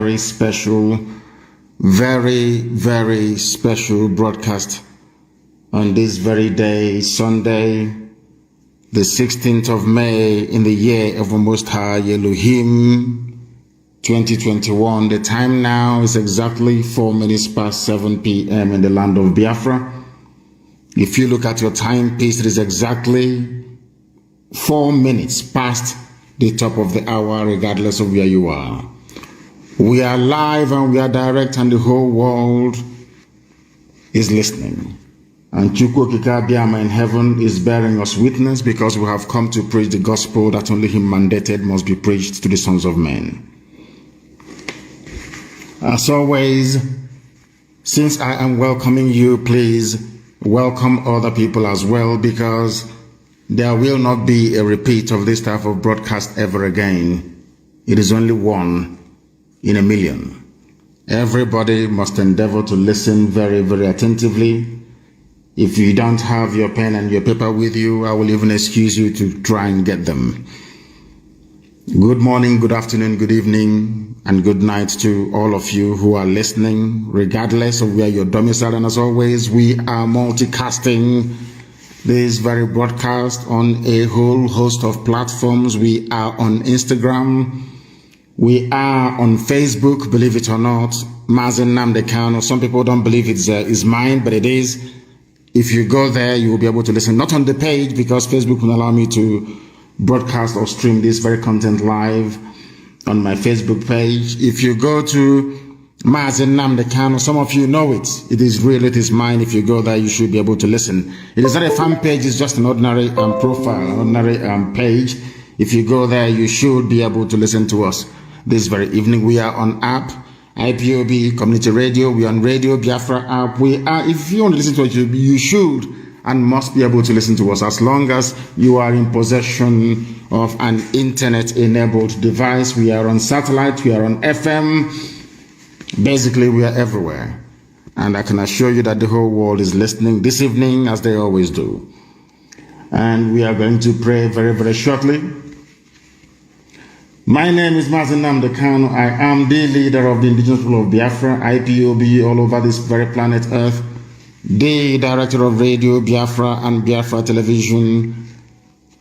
Very special, very special broadcast on this very day, Sunday, the 16th of May in the year of the Most High Elohim 2021. The time now is exactly 4 minutes past 7 p.m. in the land of Biafra. If you look at your timepiece, it is exactly 4 minutes past the top of the hour, regardless of where you are. We are live and we are direct, and the whole world is listening. And Chukwu Okike Abiama in heaven is bearing us witness, because we have come to preach the gospel that only Him mandated must be preached to the sons of men. As always, since I am welcoming you, please welcome other people as well, because there will not be a repeat of this type of broadcast ever again. It is only one in a million. Everybody must endeavor to listen very attentively. If you don't have your pen and your paper with you, I will even excuse you to try and get them. Good morning, good afternoon, good evening, and good night to all of you who are listening, regardless of where you're domiciled. And as always, we are multicasting this very broadcast on a whole host of platforms. We are on Instagram. We are on Facebook, believe it or not. Mazi Nnamdi Kanu. Some people don't believe it's mine, but it is. If you go there, you will be able to listen. Not on the page, because Facebook will allow me to broadcast or stream this very content live on my Facebook page. If you go to Mazi Nnamdi Kanu, some of you know it. It is real, it is mine. If you go there, you should be able to listen. It is not a fan page, it's just an ordinary profile, ordinary page. If you go there, you should be able to listen to us. This very evening, we are on app, IPOB, Community Radio. We are on Radio Biafra app. We are, if you want to listen to us, you should and must be able to listen to us, as long as you are in possession of an internet-enabled device. We are on satellite, we are on FM. Basically, we are everywhere. And I can assure you that the whole world is listening this evening, as they always do. And we are going to pray very shortly. My name is Mazi Nnamdi Kanu. I am the leader of the indigenous people of Biafra, IPOB, all over this very planet Earth, the director of Radio Biafra and Biafra Television,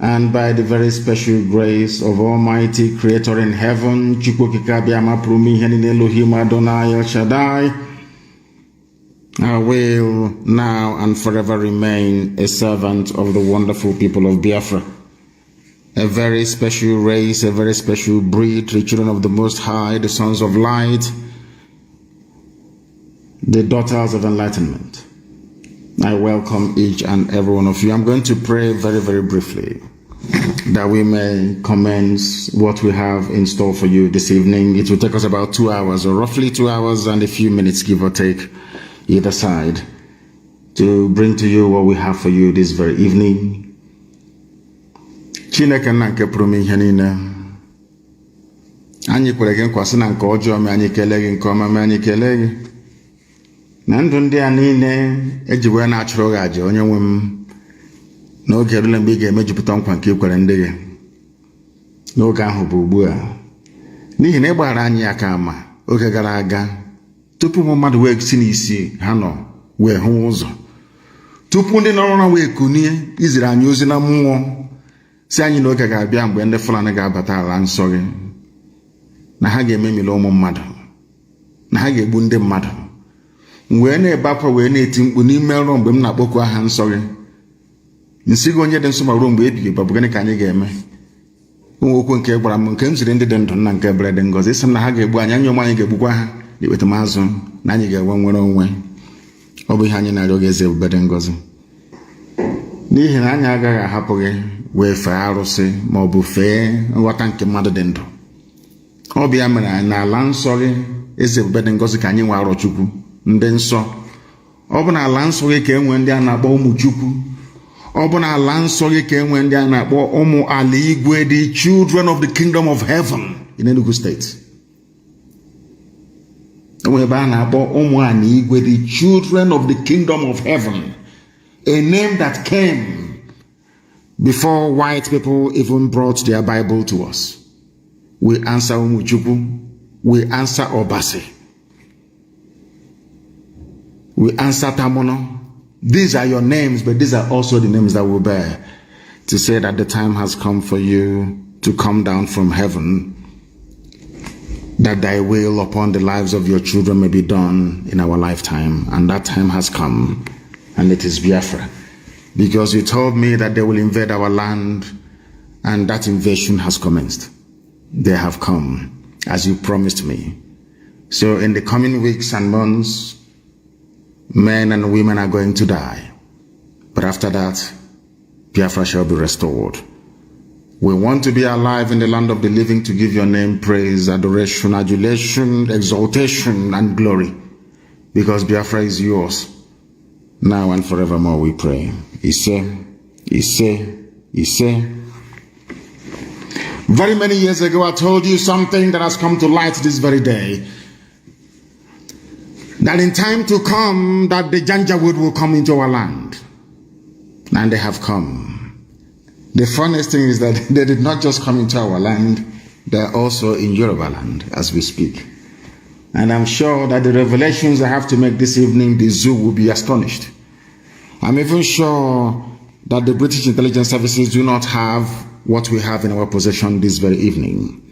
and by the very special grace of Almighty Creator in heaven, Chukwu Okike Abiama Prumi Henin Elohim Adonai El Shaddai, I will now and forever remain a servant of the wonderful people of Biafra. A very special race, a very special breed, the children of the Most High, the sons of light, the daughters of enlightenment. I welcome each and every one of you. I'm going to pray very briefly, that we may commence what we have in store for you this evening. It will take us about 2 hours, or roughly 2 hours and a few minutes, give or take, either side, to bring to you what we have for you this very evening. Chineke na nke pụrụ ihe niile, anyị kwere gị nkwa sị na nke ọjọọ mee anyị kelee gị, nke ọma mee anyị kelee gị. Na ndụ ndị a niile eji wee na-achụrụ gị aja, onye nwe m, n'oge erule mgbe ị ga-emejupụta nkwa nke ikwere ndị gị. N'oge ahụ bụ ugbu a, n'ihi na ị gbara anyị aka ama oge gara aga, tupu mmadụ wee si n'isi ha nọ wee hụ ụzọ, tupu ndị nọrọ na wee kunie iziri anyị ozi na mmụọ si anyị n'oge ga-abịa mgbe ndị Fulani ga-abata ala nsọ gị, na ha ga-ememili ụmụ mmadụ, na ha ga-egbu ndị mmadụ. Wee na-ebe akwa wee na-eti mkpu n'ime ọrụ mgbe m na-akpọku aha nsọ gị, nsị gị onye dị nsọ ma ruo mgbe ebighị, bụ gịnị ka anyị ga-eme? Okwu nke gwara m, nke m ziri ndị dị ndụ na nke ebere dị ngọzi, sị na ha ga-egbu anyị, anyị onwe anyị ga-egbukwa ha n'ikpete mazụ, na anyị ga-enwe nwere onwe. Ọ bụ ihe anyị na-arịọ gị, eze ebube dị ngọzi, n'ihi na anyị agaghị ahapụ gị wee fee arụsị ma ọ bụ fee nghọta nke mmadụ dị ndụ. Ọ bụ ya mere n'ala nsọ gị, eze ebube dị ngọzi, ka anyị nwe arọ Chukwu ndị nsọ. Ọ bụ n'ala nsọ gị ka enwe ndị a na-akpọ ụmụ Chukwu. Ọ bụ n'ala nsọ gị ka enwe ndị a na-akpọ ụmụ ala igwe, the children of the kingdom of heaven in Enugu State. Enwe ebe a na-akpọ ụmụ ala igwe, the children of the kingdom of heaven, a name that came before white people even brought their Bible to us. We answer Umuchukwu, We answer Obasi. We answer Tamono. These are your names, but these are also the names that we bear to say that the time has come for you to come down from heaven, that thy will upon the lives of your children may be done in our lifetime. And that time has come, and it is Biafra. Because you told me that they will invade our land, and that invasion has commenced. They have come, as you promised me. So in the coming weeks and months, men and women are going to die. But after that, Biafra shall be restored. We want to be alive in the land of the living to give your name praise, adoration, adulation, exaltation, and glory. Because Biafra is yours. Now and forevermore we pray. Ise, Ise, Ise. Very many years ago I told you something that has come to light this very day. That in time to come, that the Janjaweed will come into our land. And they have come. The funniest thing is that they did not just come into our land, they're also in Yoruba land as we speak. And I'm sure that the revelations I have to make this evening, the zoo will be astonished. I'm even sure that the British intelligence services do not have what we have in our possession this very evening.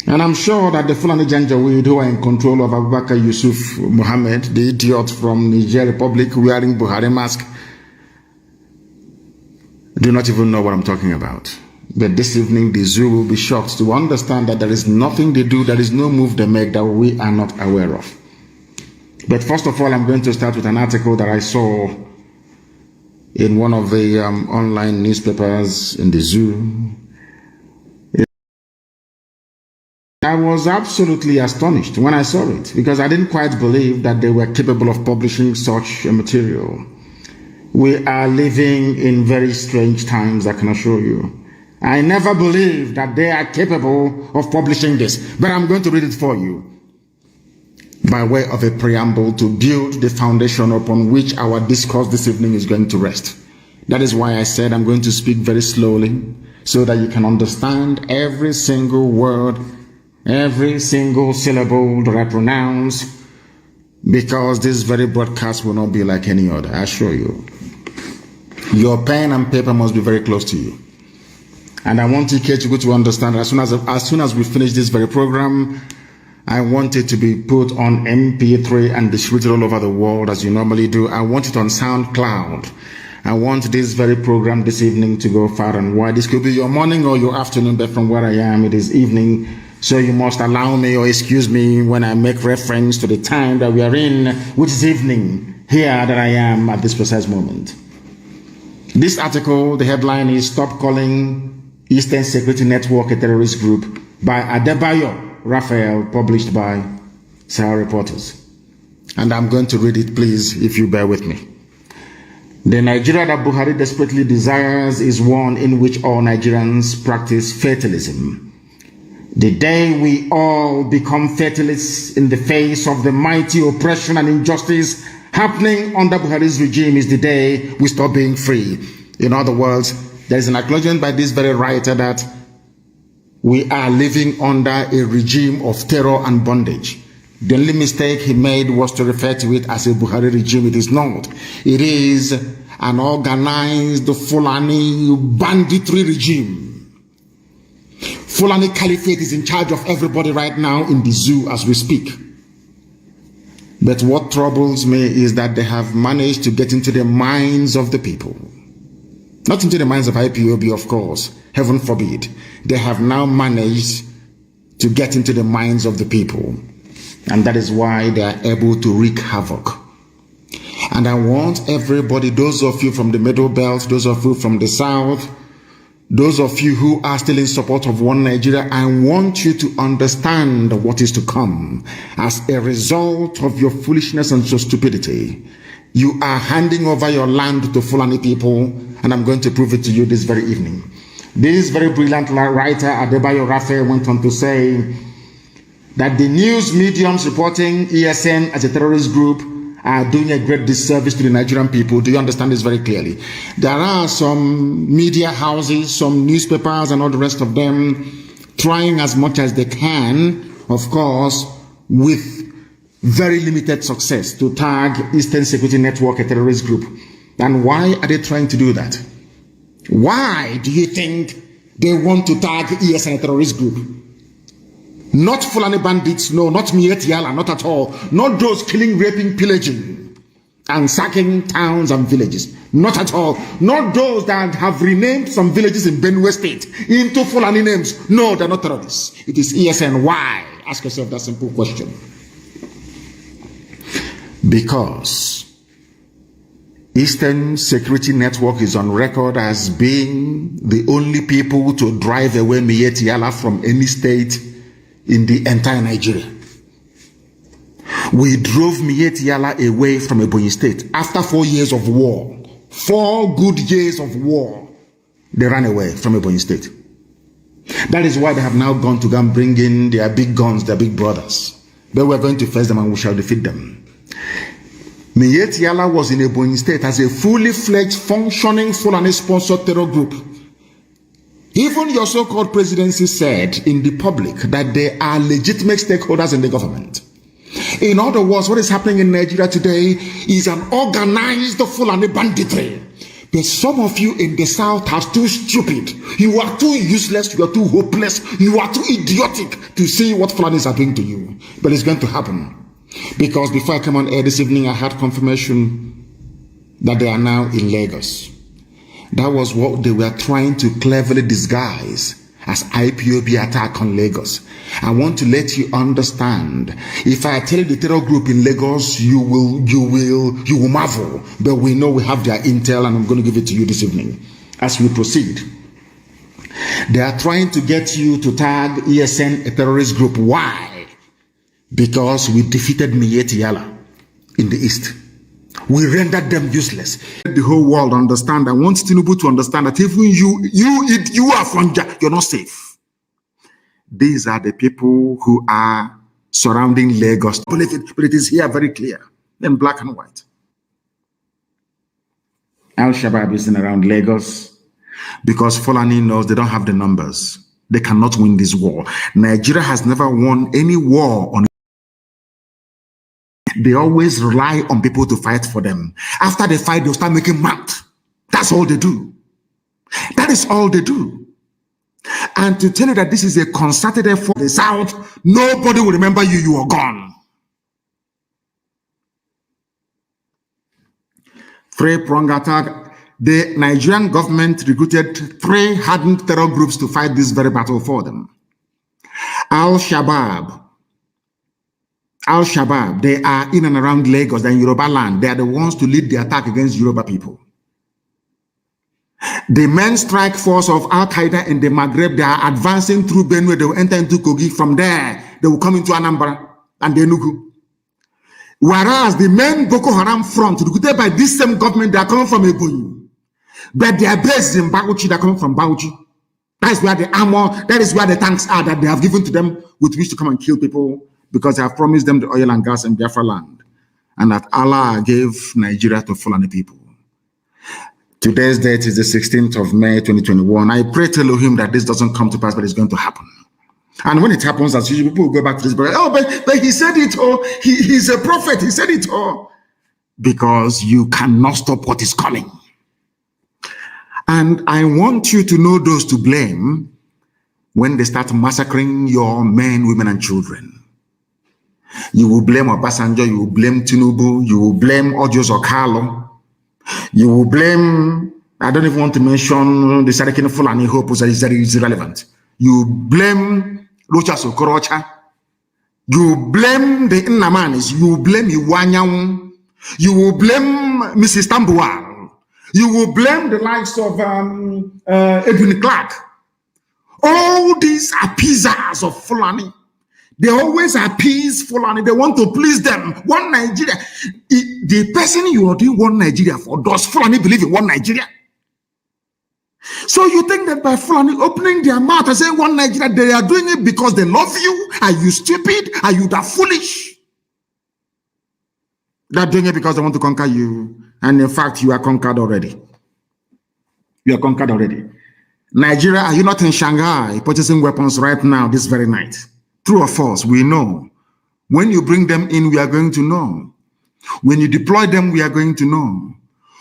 And I'm sure that the Fulani Janjaweed who are in control of Abubakar Yusuf Mohammed, the idiot from Niger Republic wearing Buhari mask, do not even know what I'm talking about. But this evening the zoo will be shocked to understand that there is nothing they do, there is no move they make that we are not aware of. But first of all, I'm going to start with an article that I saw in one of the online newspapers in the zoo. I was absolutely astonished when I saw it because I didn't quite believe that they were capable of publishing such a material. We are living in very strange times, I can assure you. I never believed that they are capable of publishing this, but I'm going to read it for you by way of a preamble to build the foundation upon which our discourse this evening is going to rest. That is why I said I'm going to speak very slowly so that you can understand every single word, every single syllable that I pronounce, because this very broadcast will not be like any other, I assure you. Your pen and paper must be very close to you. And I want TK to understand that as soon as we finish this very program, I want it to be put on MP3 and distributed all over the world as you normally do. I want it on SoundCloud. I want this very program this evening to go far and wide. This could be your morning or your afternoon, but from where I am, it is evening. So you must allow me or excuse me when I make reference to the time that we are in, which is evening, here that I am at this precise moment. This article, the headline is "Stop Calling Eastern Security Network a Terrorist Group" by Adebayo Raphael, published by Sahara Reporters. And I'm going to read it, please, if you bear with me. The Nigeria that Buhari desperately desires is one in which all Nigerians practice fatalism. The day we all become fatalists in the face of the mighty oppression and injustice happening under Buhari's regime is the day we stop being free. In other words, there is an acknowledgement by this very writer that we are living under a regime of terror and bondage. The only mistake he made was to refer to it as a Buhari regime. It is not. It is an organized Fulani banditry regime. Fulani Caliphate is in charge of everybody right now in the zoo as we speak. But what troubles me is that they have managed to get into the minds of the people. Not into the minds of IPOB, of course. Heaven forbid. They have now managed to get into the minds of the people. And that is why they are able to wreak havoc. And I want everybody, those of you from the Middle Belt, those of you from the South, those of you who are still in support of one Nigeria, I want you to understand what is to come. As a result of your foolishness and your stupidity, you are handing over your land to Fulani people, and I'm going to prove it to you this very evening. This very brilliant writer, Adebayo Raphael, went on to say that the news mediums reporting ESN as a terrorist group are doing a great disservice to the Nigerian people. Do you understand this very clearly? There are some media houses, some newspapers and all the rest of them trying as much as they can of course, with very limited success, to tag Eastern Security Network a terrorist group. And why are they trying to do that? Why do you think they want to tag ESN a terrorist group? Not Fulani bandits, no, not Miyetti Allah, not at all. Not those killing, raping, pillaging, and sacking towns and villages. Not at all. Not those that have renamed some villages in Benue State into Fulani names. No, they're not terrorists. It is ESN. Why? Ask yourself that simple question. Because Eastern Security Network is on record as being the only people to drive away Miyetti Allah from any state in the entire Nigeria. We drove Miyetti Allah away from Ebonyi State after 4 years of war. 4 good years of war. They ran away from Ebonyi State. That is why they have now gone to go and bring in their big guns, their big brothers. But we're going to face them and we shall defeat them. Miyetti Allah was in Ebonyi State as a fully fledged, functioning, Fulani-sponsored terror group. Even your so-called presidency said in the public that they are legitimate stakeholders in the government. In other words, what is happening in Nigeria today is an organized Fulani banditry. But some of you in the South are too stupid. You are too useless. You are too hopeless. You are too idiotic to see what Fulanis are doing to you. But it's going to happen. Because before I came on air this evening, I had confirmation that they are now in Lagos. That was what they were trying to cleverly disguise as IPOB attack on Lagos. I want to let you understand. If I tell you the terror group in Lagos, you will marvel. But we know we have their intel, and I'm going to give it to you this evening as we proceed. They are trying to get you to tag ESN a terrorist group. Why? Because we defeated Miyetti Allah in the East. We rendered them useless. The whole world understand. I want Tinubu to understand that even you are Fonja, you're not safe. These are the people who are surrounding Lagos. Believe it, but it is here very clear in black and white. Al-Shabaab is in around Lagos because Fulani knows they don't have the numbers. They cannot win this war. Nigeria has never won any war on. They always rely on people to fight for them. After they fight, they'll start making mad. That's all they do. That is all they do. And to tell you that this is a concerted effort in the South, nobody will remember you. You are gone. Three-pronged attack. The Nigerian government recruited 3 hardened terror groups to fight this very battle for them. Al-Shabaab, they are in and around Lagos, they're in Yoruba land. They are the ones to lead the attack against Yoruba people. The main strike force of Al-Qaeda in the Maghreb, they are advancing through Benue. They will enter into Kogi. From there, they will come into Anambra and Enugu. Whereas the main Boko Haram front, recruited by this same government, they are coming from Ebonyi. But they are based in Bauchi, they are coming from Bauchi. That is where the armor, that is where the tanks are that they have given to them with which to come and kill people, because they have promised them the oil and gas in Biafra land, and that Allah gave Nigeria to Fulani people. Today's date is the 16th of May, 2021. I pray to Elohim that this doesn't come to pass, but it's going to happen. And when it happens, as usual, people will go back to this, but he said it, or he's a prophet, he said it, or because you cannot stop what is coming. And I want you to know those to blame when they start massacring your men, women, and children. You will blame Obasanjo, you will blame Tinubu, you will blame Ojos Okalo, you will blame, I don't even want to mention the Sarakin Fulani Hope that is irrelevant. You blame Rocha Sokorocha, you blame the Innamanis, you blame Iwanyang, you will blame Mrs. Tambuwal, you will blame the likes of Edwin Clark. All these appeasers of Fulani. They always appease Fulani. They want to please them. One Nigeria. The person you are doing one Nigeria for, does Fulani believe in one Nigeria? So you think that by Fulani opening their mouth and saying one Nigeria, they are doing it because they love you? Are you stupid? Are you that foolish? They're doing it because they want to conquer you. And in fact, you are conquered already. You are conquered already. Nigeria, are you not in Shanghai purchasing weapons right now, this very night? True or false, we know. When you bring them in, we are going to know. When you deploy them, we are going to know.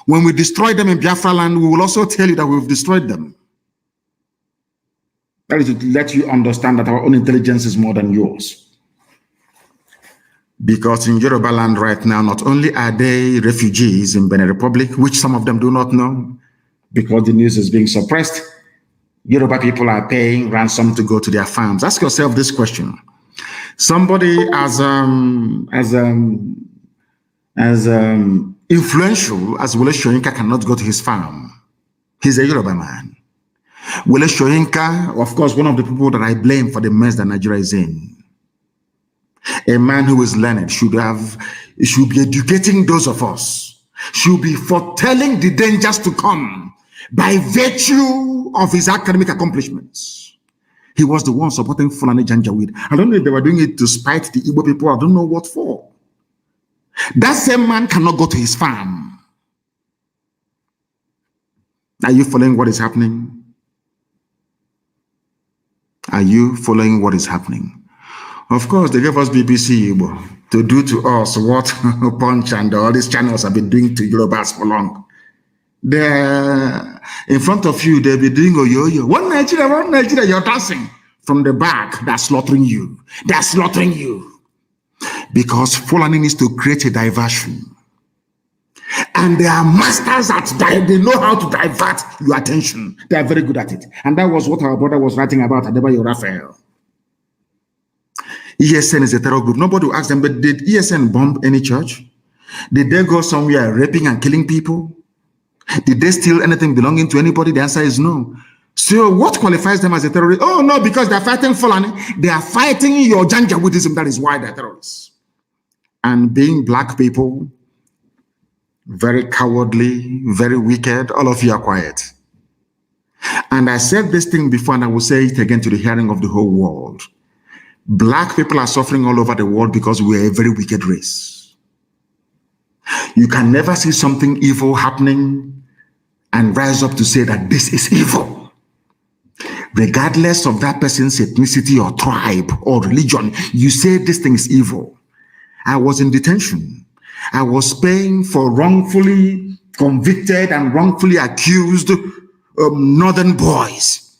When we destroy them in Biafra land, we will also tell you that we've destroyed them. That is to let you understand that our own intelligence is more than yours. Because in Yoruba land right now, not only are they refugees in Benin Republic, which some of them do not know, because the news is being suppressed, Yoruba people are paying ransom to go to their farms. Ask yourself this question. Somebody as influential as Wole Soyinka cannot go to his farm. He's a Yoruba man. Wole Soyinka, of course, one of the people that I blame for the mess that Nigeria is in. A man who is learned should be educating those of us, should be foretelling the dangers to come by virtue of his academic accomplishments. He was the one supporting Fulani Janjaweed. I don't know if they were doing it to spite the Igbo people. I don't know what for. That same man cannot go to his farm. Are you following what is happening? Are you following what is happening? Of course, they gave us BBC Igbo to do to us what Punch and all these channels have been doing to Yorubas for long. They're in front of you, they'll be doing yo-yo. One Nigeria, you're dancing. From the back, they're slaughtering you. They're slaughtering you. Because Fulani needs to create a diversion. And they are masters at that. They know how to divert your attention. They are very good at it. And that was what our brother was writing about, Adebayo Raphael. ESN is a terror group. Nobody will ask them, but did ESN bomb any church? Did they go somewhere raping and killing people? Did they steal anything belonging to anybody? The answer is no. So what qualifies them as a terrorist? Oh, no, because they're fighting Fulani. They are fighting your Janjaweedism. That is why they're terrorists. And being black people, very cowardly, very wicked, all of you are quiet. And I said this thing before, and I will say it again to the hearing of the whole world. Black people are suffering all over the world because we are a very wicked race. You can never see something evil happening and rise up to say that this is evil. Regardless of that person's ethnicity or tribe or religion, you say this thing is evil. I was in detention. I was paying for wrongfully convicted and wrongfully accused northern boys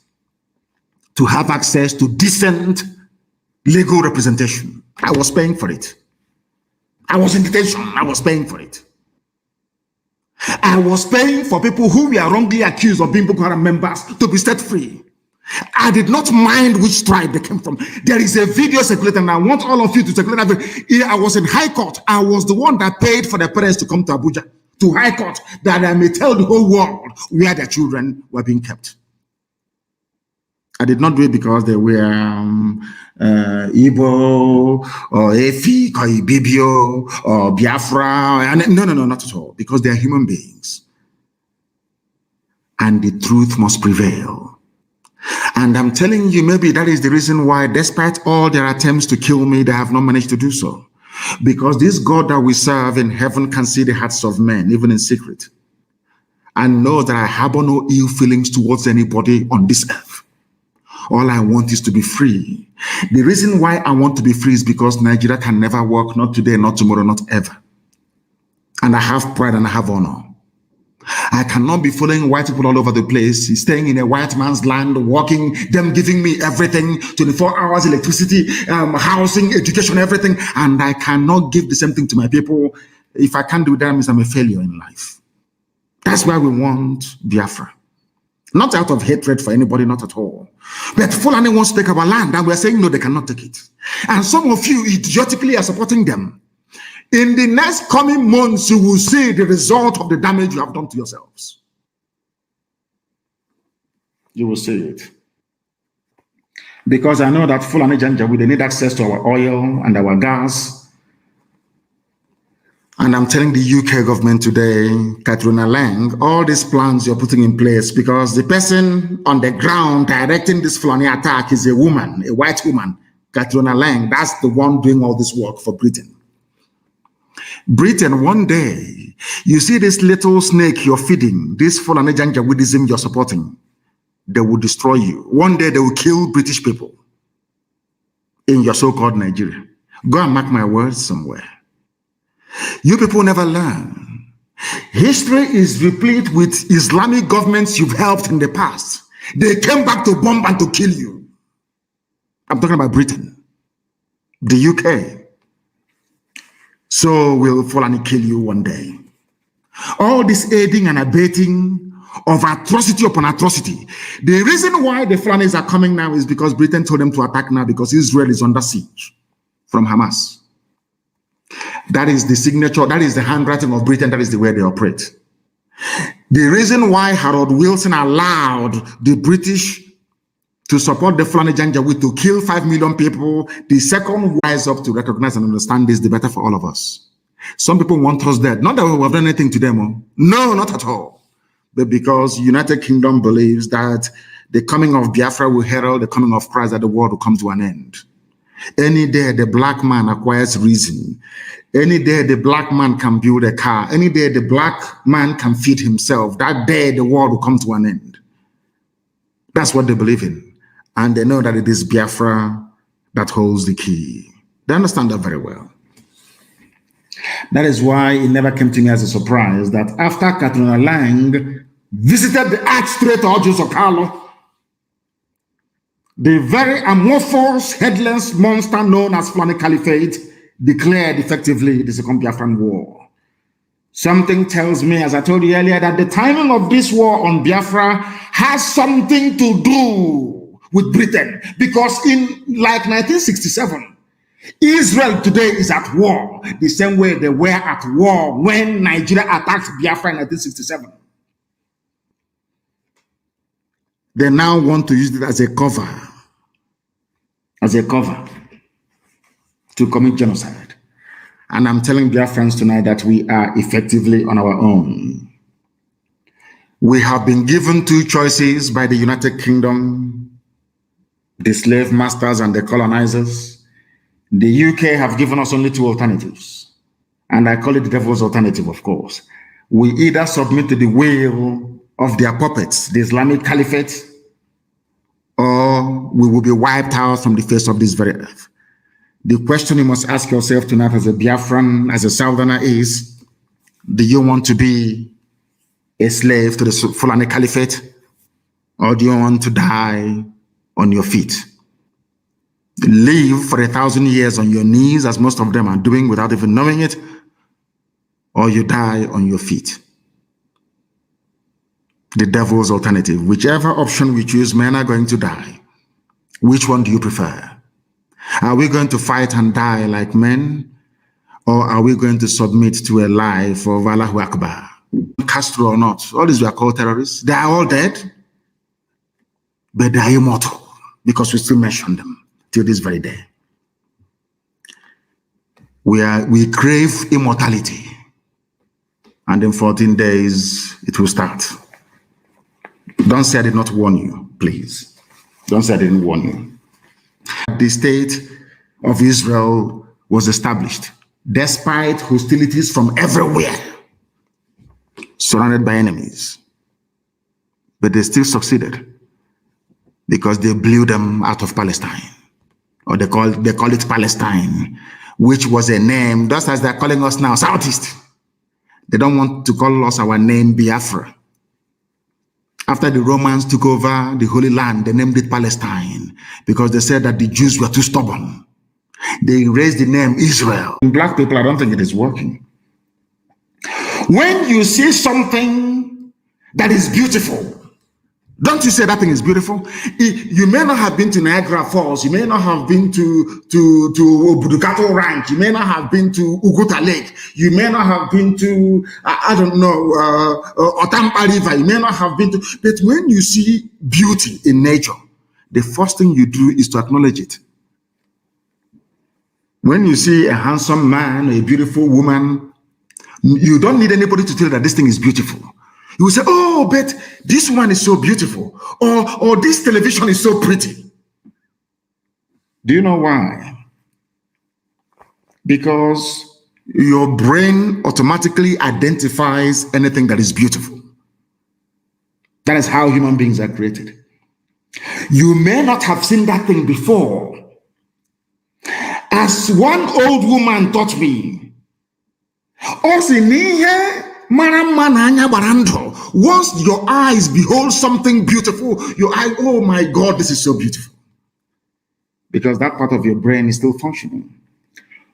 to have access to decent legal representation. I was paying for it. I was in detention. I was paying for it. I was paying for people who were wrongly accused of being Boko Haram members to be set free. I did not mind which tribe they came from. There is a video circulating, and I want all of you to circulate that video. I was in High Court. I was the one that paid for their parents to come to Abuja, to High Court, that I may tell the whole world where their children were being kept. I did not do it because they were Igbo or Efik or Ibibio or Biafra. No, not at all. Because they are human beings. And the truth must prevail. And I'm telling you, maybe that is the reason why, despite all their attempts to kill me, they have not managed to do so. Because this God that we serve in heaven can see the hearts of men, even in secret. And know that I harbor no ill feelings towards anybody on this earth. All I want is to be free. The reason why I want to be free is because Nigeria can never work, not today, not tomorrow, not ever. And I have pride and I have honor. I cannot be following white people all over the place, staying in a white man's land, working, them giving me everything, 24 hours, electricity, housing, education, everything. And I cannot give the same thing to my people. If I can't do that, it means I'm a failure in life. That's why we want Biafra. Not out of hatred for anybody, not at all. But Fulani wants to take our land, and we're saying, no, they cannot take it. And some of you idiotically are supporting them. In the next coming months, you will see the result of the damage you have done to yourselves. You will see it. Because I know that Fulani Janjaweed, they need access to our oil and our gas. And I'm telling the UK government today, Katrina Lang, all these plans you're putting in place, because the person on the ground directing this Fulani attack is a woman, a white woman, Katrina Lang. That's the one doing all this work for Britain. Britain, one day, you see this little snake you're feeding, this Fulani Janjaweedism you're supporting, they will destroy you. One day they will kill British people. in your so-called Nigeria. Go and mark my words somewhere. You people never learn. History is replete with Islamic governments you've helped in the past. They came back to bomb and to kill you. I'm talking about Britain, the UK. So will Fulani kill you one day. All this aiding and abetting of atrocity upon atrocity. The reason why the Fulanis are coming now is because Britain told them to attack now because Israel is under siege from Hamas. That is the signature, that is the handwriting of Britain, that is the way they operate. The reason why Harold Wilson allowed the British to support the Fulani Janjaweed to kill 5 million people, the second rise up to recognize and understand this, the better for all of us. Some people want us dead. Not that we have done anything to them. Oh. No, not at all. But because United Kingdom believes that the coming of Biafra will herald the coming of Christ, that the world will come to an end. Any day the black man acquires reason. Any day the black man can build a car. Any day the black man can feed himself. That day the world will come to an end. That's what they believe in. And they know that it is Biafra that holds the key. They understand that very well. That is why it never came to me as a surprise that after Katrina Lang visited the arch-traitor Joseph Carlo, the very amorphous, headless monster known as Fulani Caliphate declared effectively the Second Biafran War. Something tells me, as I told you earlier, that the timing of this war on Biafra has something to do with Britain. Because in like 1967, Israel today is at war the same way they were at war when Nigeria attacked Biafra in 1967. They now want to use it as a cover to commit genocide. And I'm telling Biafrans tonight that we are effectively on our own. We have been given two choices by the United Kingdom, the slave masters and the colonizers. The UK have given us only two alternatives. And I call it the devil's alternative, of course. We either submit to the will of their puppets, the Islamic Caliphate, or we will be wiped out from the face of this very earth. The question you must ask yourself tonight as a Biafran, as a Southerner is, do you want to be a slave to the Fulani Caliphate, or do you want to die on your feet? Live for 1,000 years on your knees, as most of them are doing without even knowing it, or you die on your feet. The devil's alternative. Whichever option we choose, men are going to die. Which one do you prefer? Are we going to fight and die like men, or are we going to submit to a life of Allahu Akbar? Castro or not, all these were called terrorists. They are all dead, but they are immortal because we still mention them till this very day. We crave immortality, and in 14 days it will start. Don't say I did not warn you, please. Don't say I didn't warn you. The state of Israel was established despite hostilities from everywhere, surrounded by enemies. But they still succeeded because they blew them out of Palestine, or they call it Palestine, which was a name, just as they're calling us now, Southeast. They don't want to call us our name Biafra. After the Romans took over the Holy Land, they named it Palestine because they said that the Jews were too stubborn. They raised the name Israel. Black people, I don't think it is working. When you see something that is beautiful, don't you say that thing is beautiful? You may not have been to Niagara Falls. You may not have been to Obudukato Ranch. You may not have been to Uguta Lake. You may not have been to, I don't know, Otampa River. You may not have been to, but when you see beauty in nature, the first thing you do is to acknowledge it. When you see a handsome man, a beautiful woman, you don't need anybody to tell you that this thing is beautiful. You will say, oh, but this one is so beautiful, or this television is so pretty. Do you know why? Because your brain automatically identifies anything that is beautiful. That is how human beings are created. You may not have seen that thing before, As one old woman taught me, once your eyes behold something beautiful, your eye, oh my God, this is so beautiful. Because that part of your brain is still functioning,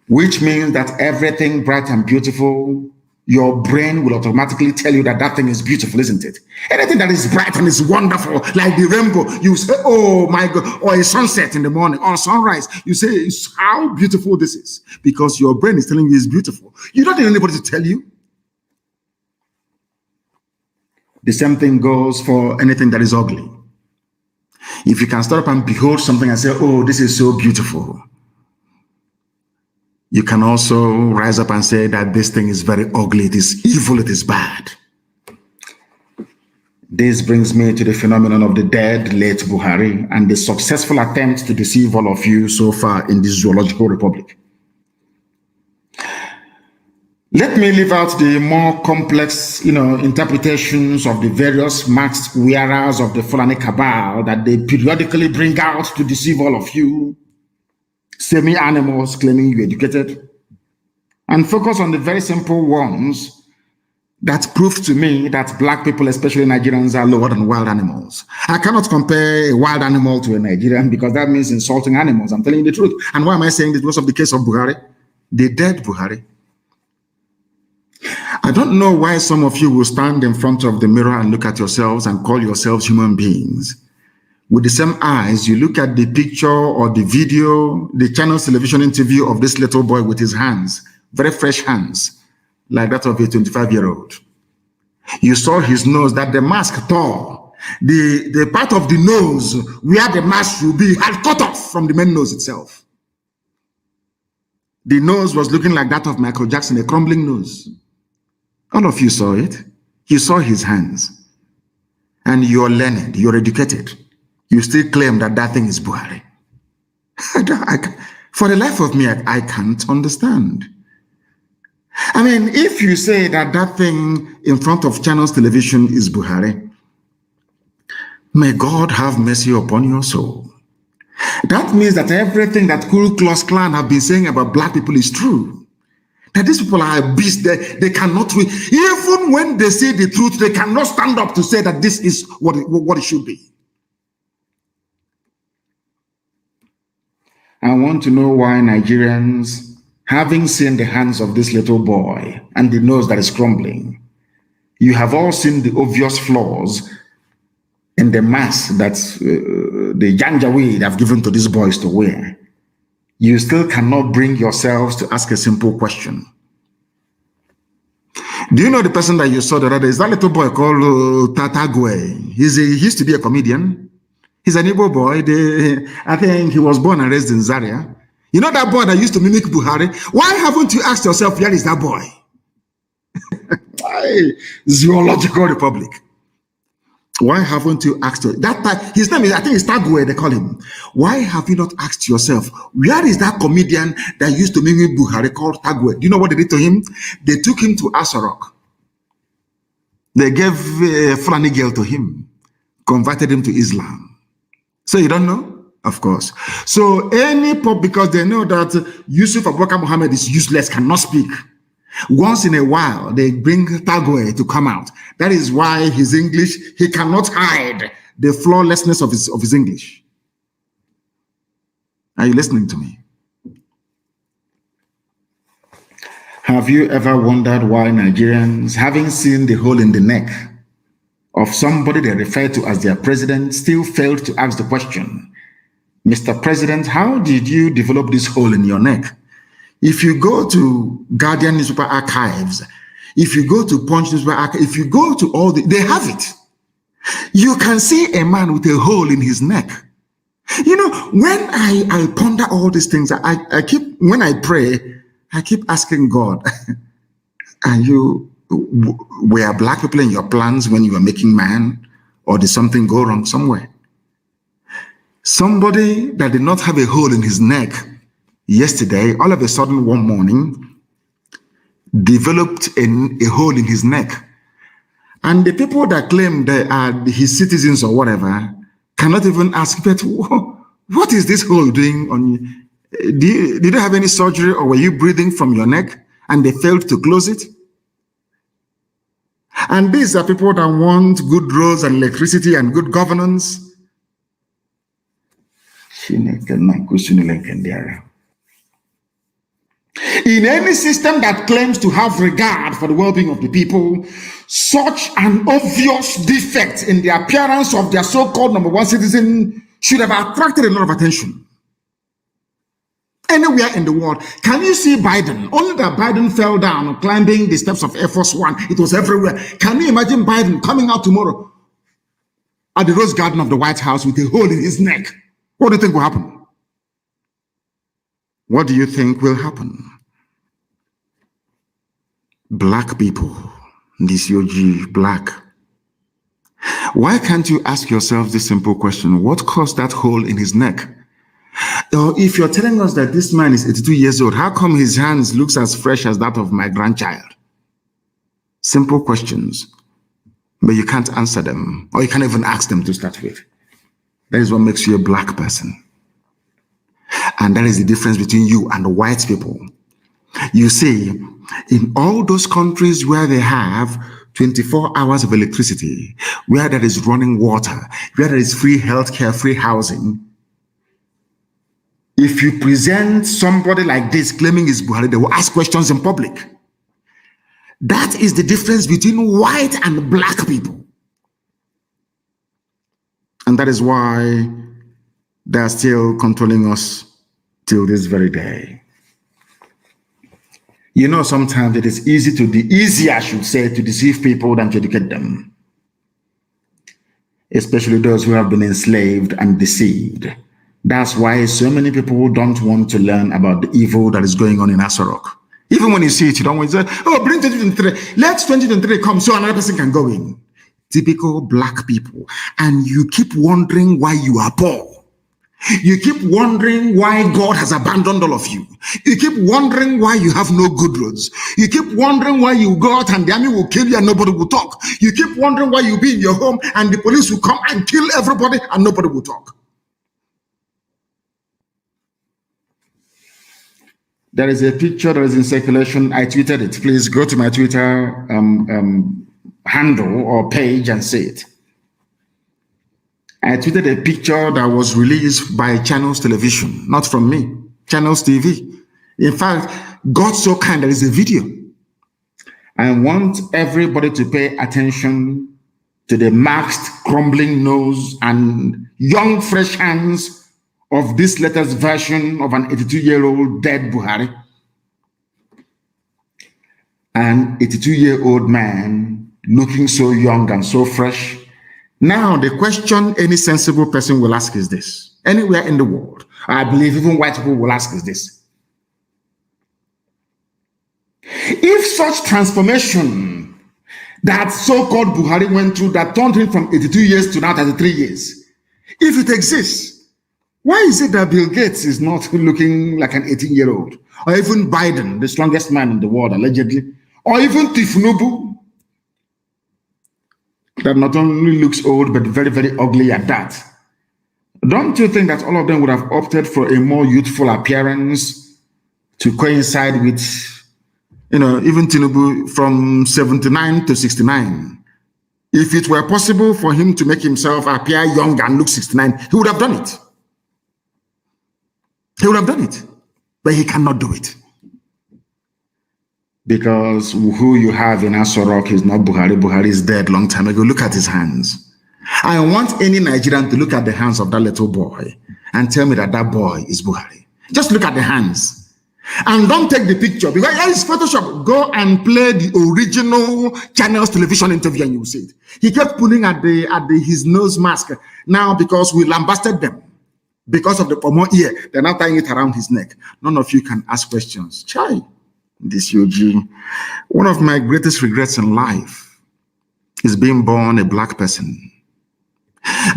which means that everything bright and beautiful, your brain will automatically tell you that that thing is beautiful, isn't it? Anything that is bright and is wonderful, like the rainbow, you say, oh my God, or a sunset in the morning, or sunrise, you say, how beautiful this is, because your brain is telling you it's beautiful. You don't need anybody to tell you. The same thing goes for anything that is ugly. If you can start up and behold something and say, oh, this is so beautiful, you can also rise up and say that this thing is very ugly, it is evil, it is bad. This brings me to the phenomenon of the dead, late Buhari, and the successful attempt to deceive all of you so far in this zoological republic. Let me leave out the more complex, interpretations of the various masked wearers of the Fulani cabal that they periodically bring out to deceive all of you, semi-animals claiming you educated, and focus on the very simple ones that prove to me that black people, especially Nigerians, are lower than wild animals. I cannot compare a wild animal to a Nigerian because that means insulting animals. I'm telling you the truth. And why am I saying this? Because of the case of Buhari, the dead Buhari. I don't know why some of you will stand in front of the mirror and look at yourselves and call yourselves human beings. With the same eyes, you look at the picture or the video, the channel's television interview of this little boy with his hands, very fresh hands, like that of a 25-year-old. You saw his nose, that the mask tore. The part of the nose where the mask should be had cut off from the main nose itself. The nose was looking like that of Michael Jackson, a crumbling nose. All of you saw it. You saw his hands. And you're learned, you're educated. You still claim that that thing is Buhari. For the life of me, I can't understand. I mean, if you say that that thing in front of Channels Television is Buhari, may God have mercy upon your soul. That means that everything that Ku Klux Klan have been saying about black people is true. That these people are beasts, they cannot, even when they say the truth, they cannot stand up to say that this is what it should be. I want to know why Nigerians, having seen the hands of this little boy and the nose that is crumbling, you have all seen the obvious flaws in the mask that the Janjaweed have given to these boys to wear. You still cannot bring yourselves to ask a simple question. Do you know the person that you saw the other day? Is that little boy called Tatagwe? He used to be a comedian. He's an Igbo boy. I think he was born and raised in Zaria. You know that boy that used to mimic Buhari? Why haven't you asked yourself, where is that boy? Zoological Republic. Why haven't you asked that? His name is, I think it's Tagwe, they call him. Why have you not asked yourself, where is that comedian that used to mimic Buhari called Tagwe? Do you know what they did to him? They took him to Asarok. They gave a Fulani girl to him, converted him to Islam. So you don't know? Of course. So because they know that Yusuf Abubakar Muhammad is useless, cannot speak. Once in a while, they bring Tagwe to come out. That is why his English, he cannot hide the flawlessness of his English. Are you listening to me? Have you ever wondered why Nigerians, having seen the hole in the neck of somebody they refer to as their president, still failed to ask the question, Mr. President, how did you develop this hole in your neck? If you go to Guardian newspaper archives, if you go to Punch newspaper archives, if you go to all they have it. You can see a man with a hole in his neck. You know, when I ponder all these things, when I pray, I keep asking God, were black people in your plans when you were making man, or did something go wrong somewhere? Somebody that did not have a hole in his neck yesterday, all of a sudden one morning, developed a hole in his neck. And the people that claim they are his citizens or whatever cannot even ask, but what is this hole doing Did you have any surgery, or were you breathing from your neck and they failed to close it? And these are people that want good roads and electricity and good governance. In any system that claims to have regard for the well-being of the people, such an obvious defect in the appearance of their so-called number one citizen should have attracted a lot of attention. Anywhere in the world, can you see Biden? Only that Biden fell down climbing the steps of Air Force One. It was everywhere. Can you imagine Biden coming out tomorrow at the Rose Garden of the White House with a hole in his neck? What do you think will happen? What do you think will happen? Black people, this UG, black. Why can't you ask yourself this simple question? What caused that hole in his neck? Or if you're telling us that this man is 82 years old, how come his hands looks as fresh as that of my grandchild? Simple questions, but you can't answer them, or you can't even ask them to start with. That is what makes you a black person. And that is the difference between you and the white people. You see, in all those countries where they have 24 hours of electricity, where there is running water, where there is free healthcare, free housing, if you present somebody like this claiming he's Buhari, they will ask questions in public. That is the difference between white and black people. And that is why they are still controlling us till this very day. You know, sometimes it is easier, I should say, to deceive people than to educate them. Especially those who have been enslaved and deceived. That's why so many people don't want to learn about the evil that is going on in Asorok. Even when you see it, you don't want to say, oh, bring 2023. Let 2023 come so another person can go in. Typical black people. And you keep wondering why you are poor. You keep wondering why God has abandoned all of you. You keep wondering why you have no good roads. You keep wondering why you go out and the army will kill you and nobody will talk. You keep wondering why you'll be in your home and the police will come and kill everybody and nobody will talk. There is a picture that is in circulation. I tweeted it. Please go to my Twitter handle or page and see it. I tweeted a picture that was released by Channels Television, not from me, Channels TV. In fact, God so kind, there is a video. I want everybody to pay attention to the maxed, crumbling nose and young, fresh hands of this latest version of an 82-year-old dead Buhari. An 82-year-old man looking so young and so fresh. Now, the question any sensible person will ask is this. Anywhere in the world, I believe even white people will ask is this. If such transformation that so-called Buhari went through that turned him from 82 years to now 33 years, if it exists, why is it that Bill Gates is not looking like an 18-year-old? Or even Biden, the strongest man in the world, allegedly? Or even Tifunubu, that not only looks old, but very, very ugly at that? Don't you think that all of them would have opted for a more youthful appearance to coincide with, even Tinubu from 79 to 69? If it were possible for him to make himself appear young and look 69, he would have done it. He would have done it, but he cannot do it. Because who you have in Asorok is not Buhari. Buhari is dead long time ago. Look at his hands. I want any Nigerian to look at the hands of that little boy and tell me that that boy is Buhari. Just look at the hands. And don't take the picture, because it's Photoshop. Go and play the original Channels Television interview and you will see it. He kept pulling at his nose mask. Now, because we lambasted them, because of the pomo ear, they're now tying it around his neck. None of you can ask questions. Chai, this UG. One of my greatest regrets in life is being born a black person.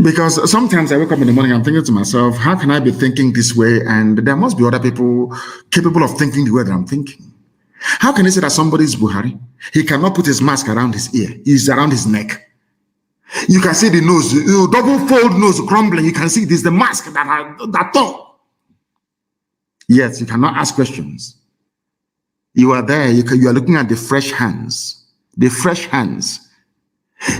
Because sometimes I wake up in the morning, I'm thinking to myself, how can I be thinking this way? And there must be other people capable of thinking the way that I'm thinking. How can you say that somebody is Buhari? He cannot put his mask around his ear. It's around his neck. You can see the nose, double fold nose crumbling. You can see it is the mask that tore. Yes, you cannot ask questions. You are there. You are looking at the fresh hands. The fresh hands.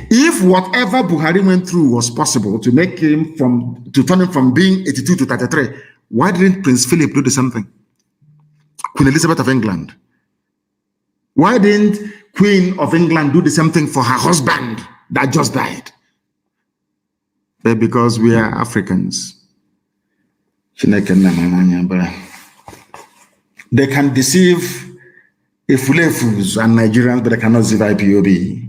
If whatever Buhari went through was possible to make him turn him from being 82 to 33, why didn't Prince Philip do the same thing? Queen Elizabeth of England. Why didn't Queen of England do the same thing for her husband that just died? But because we are Africans, they can deceive Ifulefus and Nigerians, but they cannot deceive IPOB.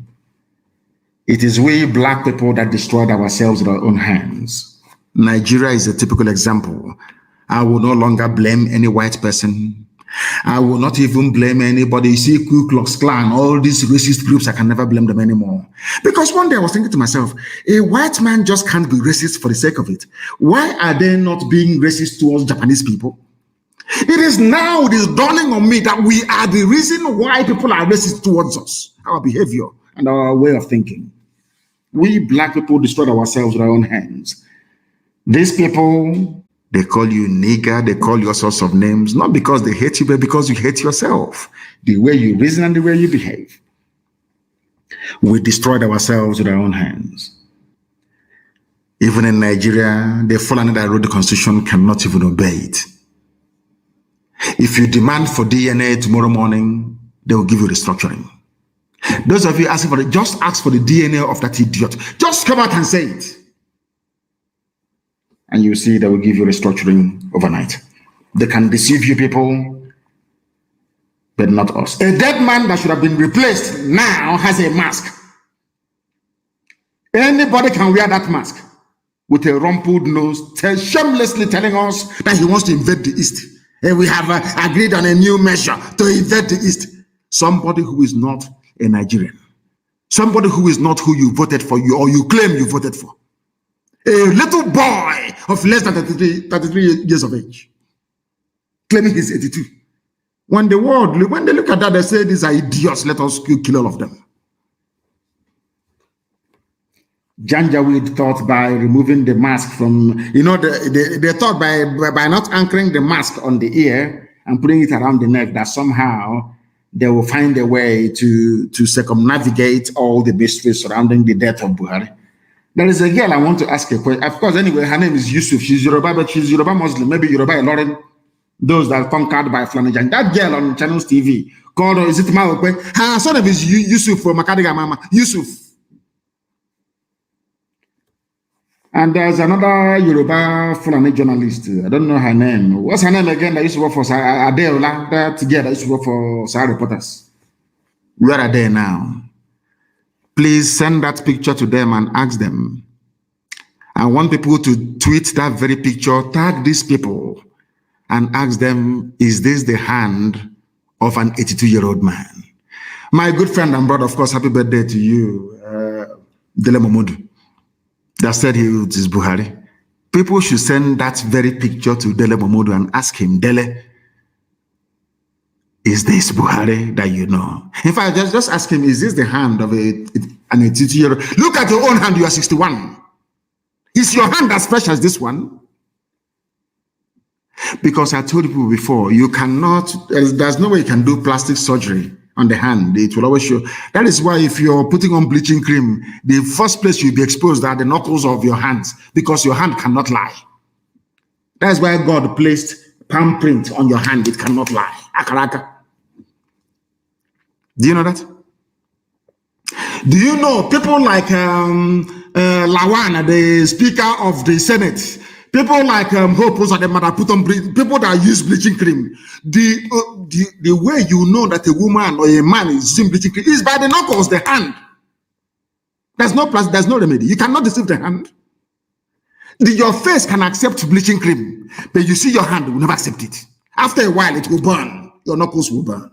It is we black people that destroyed ourselves with our own hands. Nigeria is a typical example. I will no longer blame any white person. I will not even blame anybody. You see, Ku Klux Klan, all these racist groups, I can never blame them anymore. Because one day I was thinking to myself, a white man just can't be racist for the sake of it. Why are they not being racist towards Japanese people? It is now, it is dawning on me that we are the reason why people are racist towards us. Our behavior and our way of thinking. We black people destroyed ourselves with our own hands. These people, they call you nigger, they call you all sorts of names, not because they hate you, but because you hate yourself. The way you reason and the way you behave. We destroyed ourselves with our own hands. Even in Nigeria, the Fulani that wrote the constitution cannot even obey it. If you demand for DNA tomorrow morning, they will give you restructuring. Those of you asking for it, just ask for the DNA of that idiot. Just come out and say it. And you see they will give you restructuring overnight. They can deceive you people, but not us. A dead man that should have been replaced now has a mask. Anybody can wear that mask with a rumpled nose, shamelessly telling us that he wants to invade the East. And we have agreed on a new measure to invade the East. Somebody who is not a Nigerian. Somebody who is not who you voted for, you or you claim you voted for. A little boy of less than 33 years of age, claiming he's 82. When the world, when they look at that, they say these are idiots, let us kill all of them. Janjaweed thought by removing the mask from, they thought by not anchoring the mask on the ear and putting it around the neck that somehow they will find a way to circumnavigate all the mysteries surrounding the death of Buhari. There is a girl I want to ask a question. Of course, anyway, her name is Yusuf. She's Yoruba, but she's Yoruba Muslim. Maybe Yoruba Lauren, those that are conquered by Flanagan. That girl on Channels TV called, is it Maokwe? Her son is Yusuf from Makadiga Mama. Yusuf. And there's another Yoruba Fulani journalist. I don't know her name. What's her name again? That used to work for Adeola. That girl that used to work for Sahara Reporters. Where are they now? Please send that picture to them and ask them. I want people to tweet that very picture, tag these people, and ask them, is this the hand of an 82-year-old man? My good friend and brother, of course, happy birthday to you, Dele Momodu, that said he is Buhari. People should send that very picture to Dele Momodu and ask him, Dele, is this Buhari that you know? In fact, just ask him, is this the hand of an 82-year-old? Look at your own hand, you are 61. Is your hand as fresh as this one? Because I told you before, you cannot, there's no way you can do plastic surgery on the hand. It will always show. That is why if you're putting on bleaching cream, the first place you'll be exposed are the knuckles of your hands, because your hand cannot lie. That's why God placed palm print on your hand. It cannot lie. Akaraka. Do you know that? Do you know people like Lawan, the Speaker of the Senate, people like Hope that put on people that use bleaching cream? The way you know that a woman or a man is using bleaching cream is by the knuckles, the hand. There's no remedy. You cannot deceive the hand. Your face can accept bleaching cream, but you see your hand will never accept it. After a while, it will burn. Your knuckles will burn.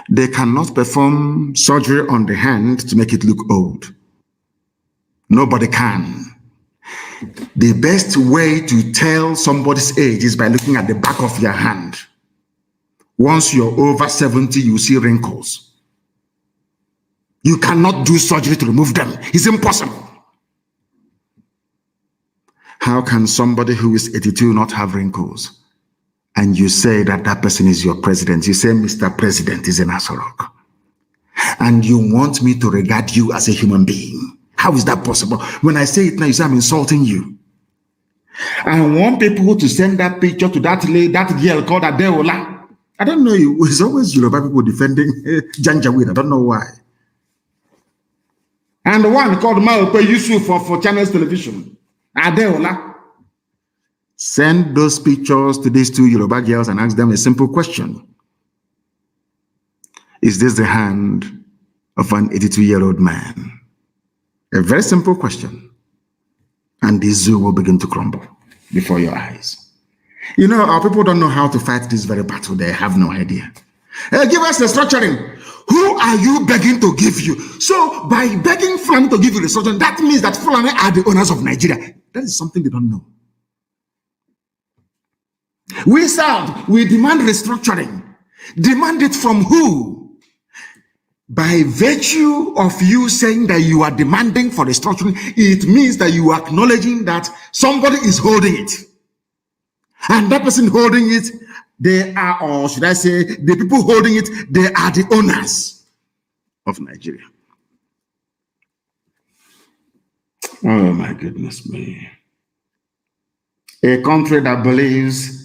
They cannot perform surgery on the hand to make it look old. Nobody can. The best way to tell somebody's age is by looking at the back of your hand. Once you're over 70, you see wrinkles. You cannot do surgery to remove them. It's impossible. How can somebody who is 82 not have wrinkles? And you say that that person is your president. You say Mr. President is an Asorok. And you want me to regard you as a human being. How is that possible? When I say it now, you say I'm insulting you. I want people to send that picture to that lady, that girl called Adeola. I don't know. It's always Yoruba people defending Janjaweed. I don't know why. And the one called Maope Yusuf for Channels Television. Adeola. Send those pictures to these two Yoruba girls and ask them a simple question. Is this the hand of an 82-year-old man? A very simple question. And the zoo will begin to crumble before your eyes. You know, our people don't know how to fight this very battle. They have no idea. Give us the structuring. Who are you begging to give you? So by begging Fulani to give you the structuring, that means that Fulani are the owners of Nigeria. That is something they don't know. We serve, we demand restructuring. Demand it from who? By virtue of you saying that you are demanding for restructuring, it means that you are acknowledging that somebody is holding it. And that person holding it, they are, or should I say, the people holding it, they are the owners of Nigeria. Oh my goodness me. A country that believes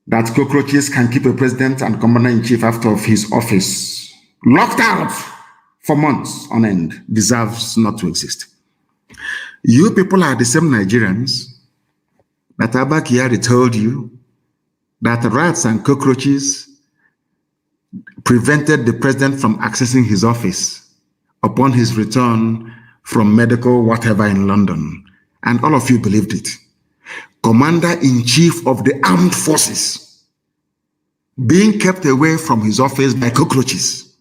that cockroaches can keep a president and commander-in-chief out of his office, locked out for months on end, deserves not to exist. You people are the same Nigerians that Abba Kyari told you that rats and cockroaches prevented the president from accessing his office upon his return from medical whatever in London. And all of you believed it. Commander-in-chief of the armed forces being kept away from his office by cockroaches.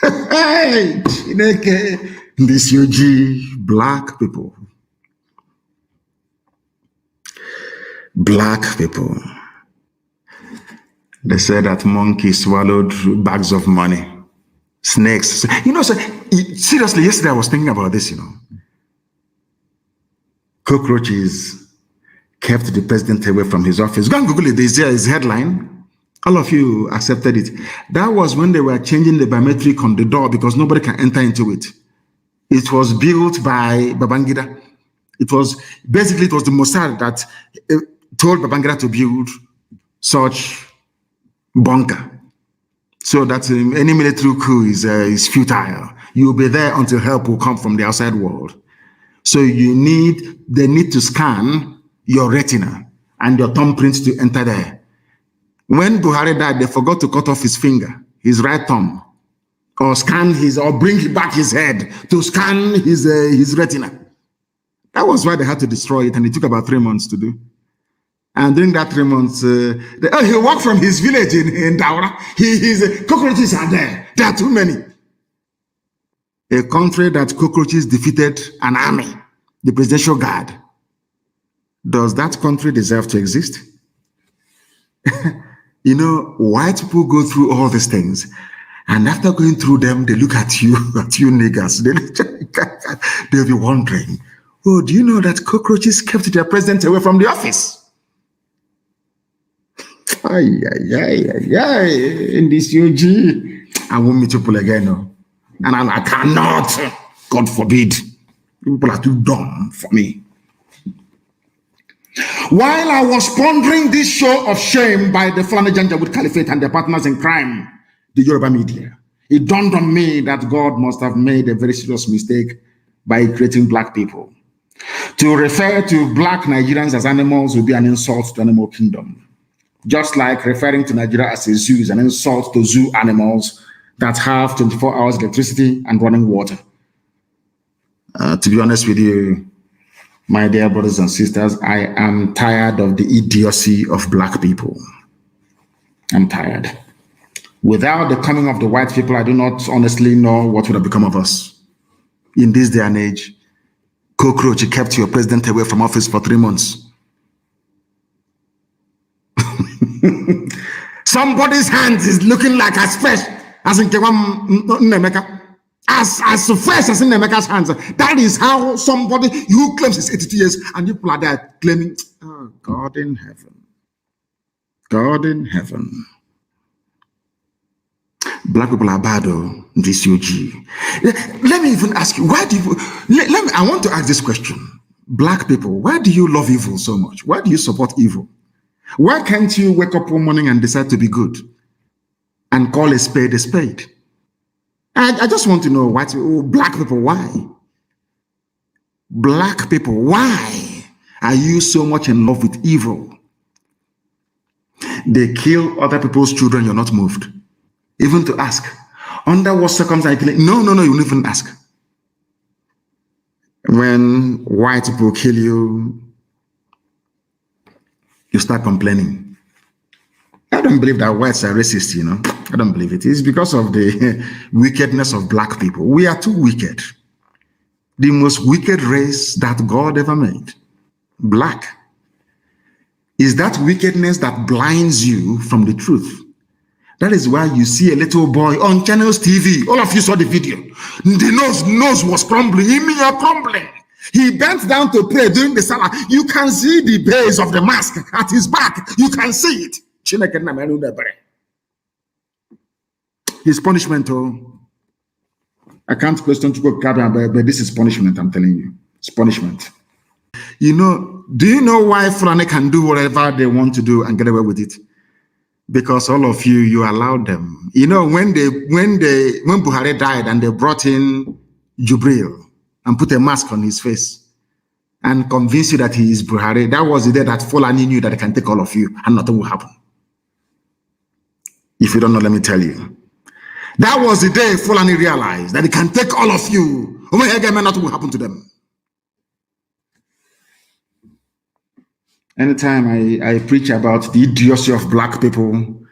Hey, this UG, black people. Black people. They said that monkeys swallowed bags of money. Snakes. You know, so, seriously, yesterday I was thinking about this, you know. Cockroaches kept the president away from his office. Go and Google it. There's his headline. All of you accepted it. That was when they were changing the biometric on the door because nobody can enter into it. It was built by Babangida. It was the Mossad that told Babangida to build such bunker. So that any military coup is futile. You'll be there until help will come from the outside world. So they need to scan your retina and your thumbprints to enter there. When Buhari died, they forgot to cut off his finger, his right thumb, or bring back his head to scan his retina. That was why they had to destroy it, and it took about 3 months to do. And during that 3 months, he walked from his village in Daura. His cockroaches are there. There are too many. A country that cockroaches defeated an army, the presidential guard. Does that country deserve to exist? You know, white people go through all these things. And after going through them, they look at you niggas. They'll be wondering, oh, do you know that cockroaches kept their president away from the office? In this UG, I won't meet people again. No. And I cannot, God forbid. People are too dumb for me. While I was pondering this show of shame by the Fulani Janjaweed Caliphate and their partners in crime, the Yoruba media, it dawned on me that God must have made a very serious mistake by creating black people. To refer to black Nigerians as animals would be an insult to animal kingdom. Just like referring to Nigeria as a zoo is an insult to zoo animals that have 24 hours electricity and running water. To be honest with you, my dear brothers and sisters, I am tired of the idiocy of black people. I'm tired. Without the coming of the white people, I do not honestly know what would have become of us. In this day and age, cockroach kept your president away from office for 3 months. Somebody's hand is looking like as fresh as in Kewam Nemeka. As fresh as in Emeka's hands. That is how somebody who claims is 82 years and people are there claiming, oh, God in heaven. God in heaven. Black people are bad, oh, this UG. Let me even ask you, why do you, I want to ask this question. Black people, why do you love evil so much? Why do you support evil? Why can't you wake up one morning and decide to be good and call a spade a spade? I just want to know, what, black people, why? Black people, why are you so much in love with evil? They kill other people's children, you're not moved. Even to ask, under what circumstances? No, you won't even ask. When white people kill you, you start complaining. I don't believe that whites are racist, you know. I don't believe it. It's because of the wickedness of black people. We are too wicked. The most wicked race that God ever made. Black. Is that wickedness that blinds you from the truth. That is why you see a little boy on Channels TV. All of you saw the video. The nose was crumbling. Him are crumbling. He bent down to pray during the salah. You can see the base of the mask at his back. You can see it. His punishment, oh. I can't question to go, but this is punishment, I'm telling you. It's punishment. You know, do you know why Fulani can do whatever they want to do and get away with it? Because all of you allowed them. You know, when Buhari died and they brought in Jubril and put a mask on his face and convinced you that he is Buhari, that was the day that Fulani knew that they can take all of you and nothing will happen. If you don't know, let me tell you. That was the day Fulani realized that they can take all of you. Nothing will happen to them. Anytime I preach about the idiocy of black people,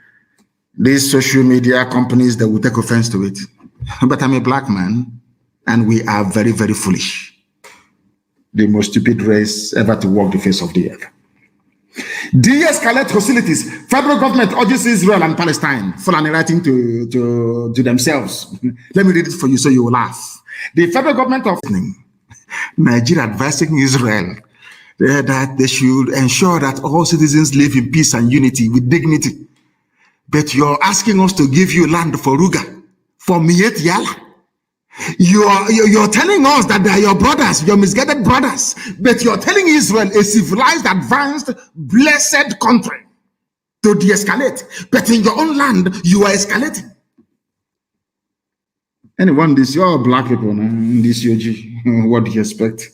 these social media companies, they will take offense to it. But I'm a black man, and we are very, very foolish. The most stupid race ever to walk the face of the earth. De-escalate hostilities. Federal government urges Israel and Palestine. Fulani writing to themselves. Let me read it for you so you will laugh. The federal government of Nigeria advising Israel that they should ensure that all citizens live in peace and unity with dignity. But you're asking us to give you land for Ruga, for Miet Yala. You're telling us that they are your brothers, your misguided brothers, but you're telling Israel, a civilized, advanced, blessed country, to de-escalate. But in your own land, you are escalating. Anyone, this, you're black people, in this UG, what do you expect?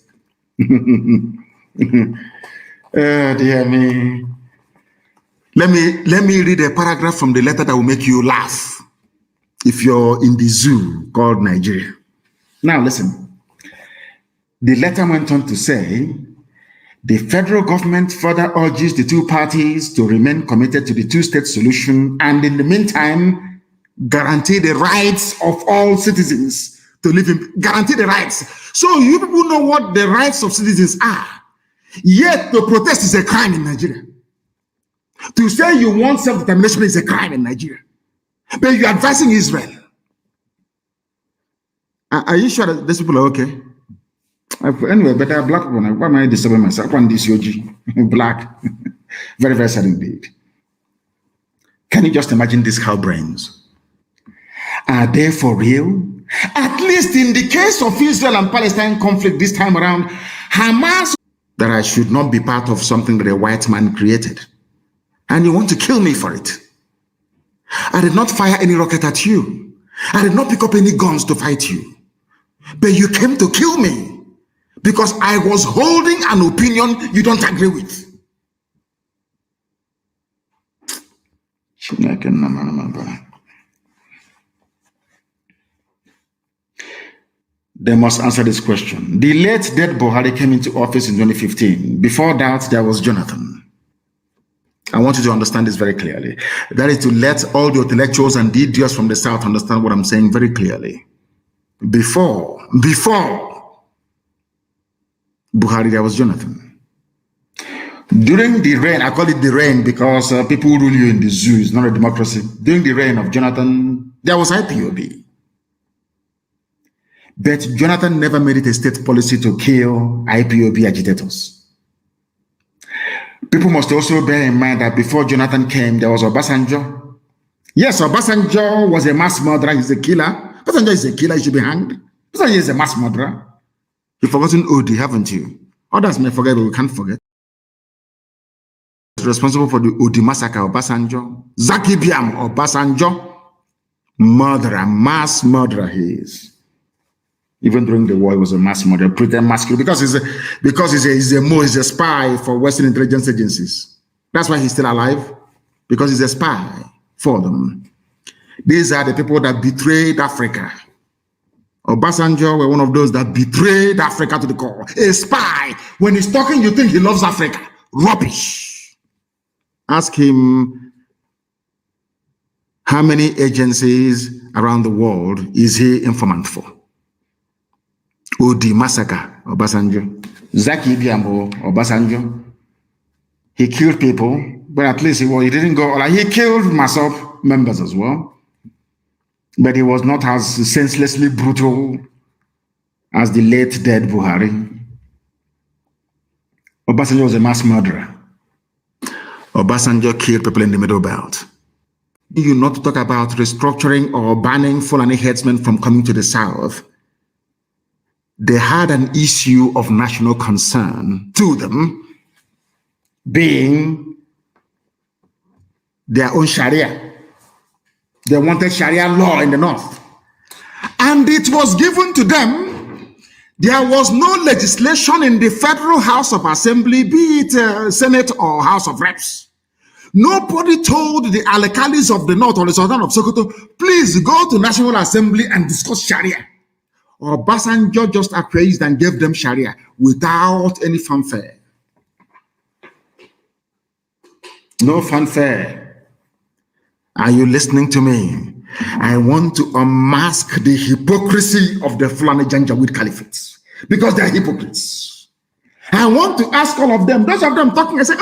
Dear me. Let me read a paragraph from the letter that will make you laugh if you're in the zoo called Nigeria. Now listen. The letter went on to say, the federal government further urges the two parties to remain committed to the two-state solution and in the meantime guarantee the rights of all citizens to live in, guarantee the rights. So you people know what the rights of citizens are. Yet to protest is a crime in Nigeria. To say you want self-determination is a crime in Nigeria. But you're advising Israel. Are you sure that these people are okay? Anyway, but they're black people. Why am I disturbing myself? I want this OG. Black. Very, very sad indeed. Can you just imagine these cow brains? Are they for real? At least in the case of Israel and Palestine conflict this time around, Hamas, that I should not be part of something that a white man created. And you want to kill me for it. I did not fire any rocket at you. I did not pick up any guns to fight you. But you came to kill me because I was holding an opinion you don't agree with. They must answer this question. The late dead Buhari came into office in 2015. Before that, there was Jonathan. I want you to understand this very clearly. That is to let all the intellectuals and the idiots from the South understand what I'm saying very clearly. Before Buhari, there was Jonathan. During the reign, I call it the reign because people rule you in the zoo. It's not a democracy. During the reign of Jonathan, there was IPOB. But Jonathan never made it a state policy to kill IPOB agitators. People must also bear in mind that before Jonathan came, there was Obasanjo. Yes, Obasanjo was a mass murderer. He's a killer. Obasanjo is a killer. He should be hanged. Obasanjo is a mass murderer. You've forgotten Odi, haven't you? Others may forget, but we can't forget. Responsible for the Odi massacre, Obasanjo. Zaki Biam, Obasanjo. Murderer, mass murderer he is. Even during the war, he was a mass murderer, pretend mass killer, because he's a spy for Western intelligence agencies. That's why he's still alive, because he's a spy for them. These are the people that betrayed Africa. Obasanjo were one of those that betrayed Africa to the core. A spy. When he's talking, you think he loves Africa. Rubbish. Ask him how many agencies around the world is he informant for? Odi massacre, Obasanjo. Zaki Biambo, Obasanjo. He killed people, but at least he didn't go. Like, he killed MASOP members as well. But he was not as senselessly brutal as the late dead Buhari. Obasanjo was a mass murderer. Obasanjo killed people in the Middle Belt. You not to talk about restructuring or banning Fulani herdsmen from coming to the South. They had an issue of national concern to them, being their own Sharia. They wanted Sharia law in the North. And it was given to them. There was no legislation in the Federal House of Assembly, be it Senate or House of Reps. Nobody told the Alekalis of the North or the Sultan of Sokoto, please go to National Assembly and discuss Sharia. Obasanjo just appraised and gave them Sharia without any fanfare. No fanfare. Are you listening to me? I want to unmask the hypocrisy of the Fulani Janjaweed Caliphates, because they are hypocrites. I want to ask all of them, those of them talking, I say,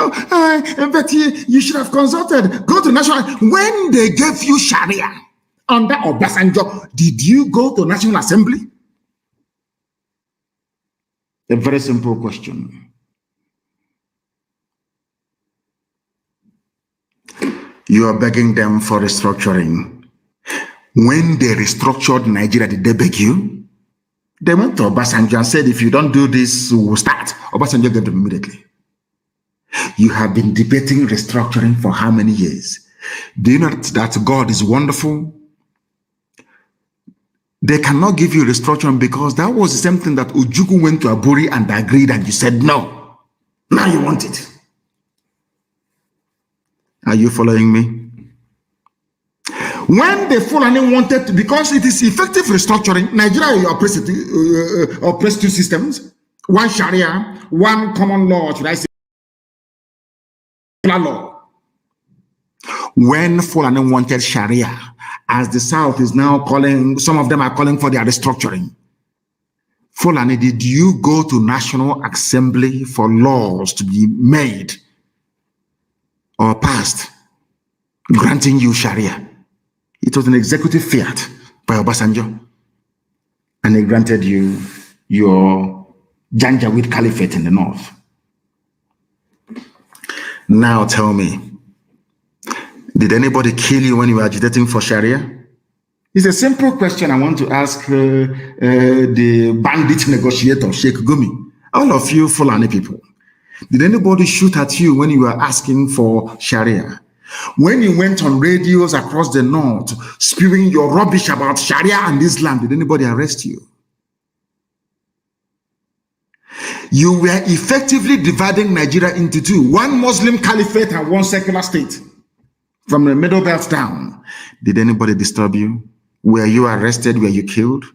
but you should have consulted, go to National. When they gave you Sharia under Obasanjo, did you go to National Assembly? A very simple question. You are begging them for restructuring. When they restructured Nigeria, did they beg you? They went to Obasanjo and said, if you don't do this, we'll start. Obasanjo gave them immediately. You have been debating restructuring for how many years? Do you know that God is wonderful? They cannot give you restructuring because that was the same thing that Ojukwu went to Aburi and agreed, and you said no. Now you want it. Are you following me? When the Fulani wanted to, because it is effective restructuring, Nigeria oppressed two systems, one Sharia, one common law, should I say, law. When Fulani wanted Sharia, as the South is now calling, some of them are calling for their restructuring. Fulani, did you go to National Assembly for laws to be made or passed granting you Sharia? It was an executive fiat by Obasanjo, and he granted you your Janjaweed Caliphate in the North. Now tell me, did anybody kill you when you were agitating for Sharia? It's a simple question I want to ask the bandit negotiator, Sheikh Gumi. All of you Fulani people, did anybody shoot at you when you were asking for Sharia? When you went on radios across the North, spewing your rubbish about Sharia and Islam, did anybody arrest you? You were effectively dividing Nigeria into two, one Muslim caliphate and one secular state. From the Middle Belt down, did anybody disturb you? Were you arrested? Were you killed?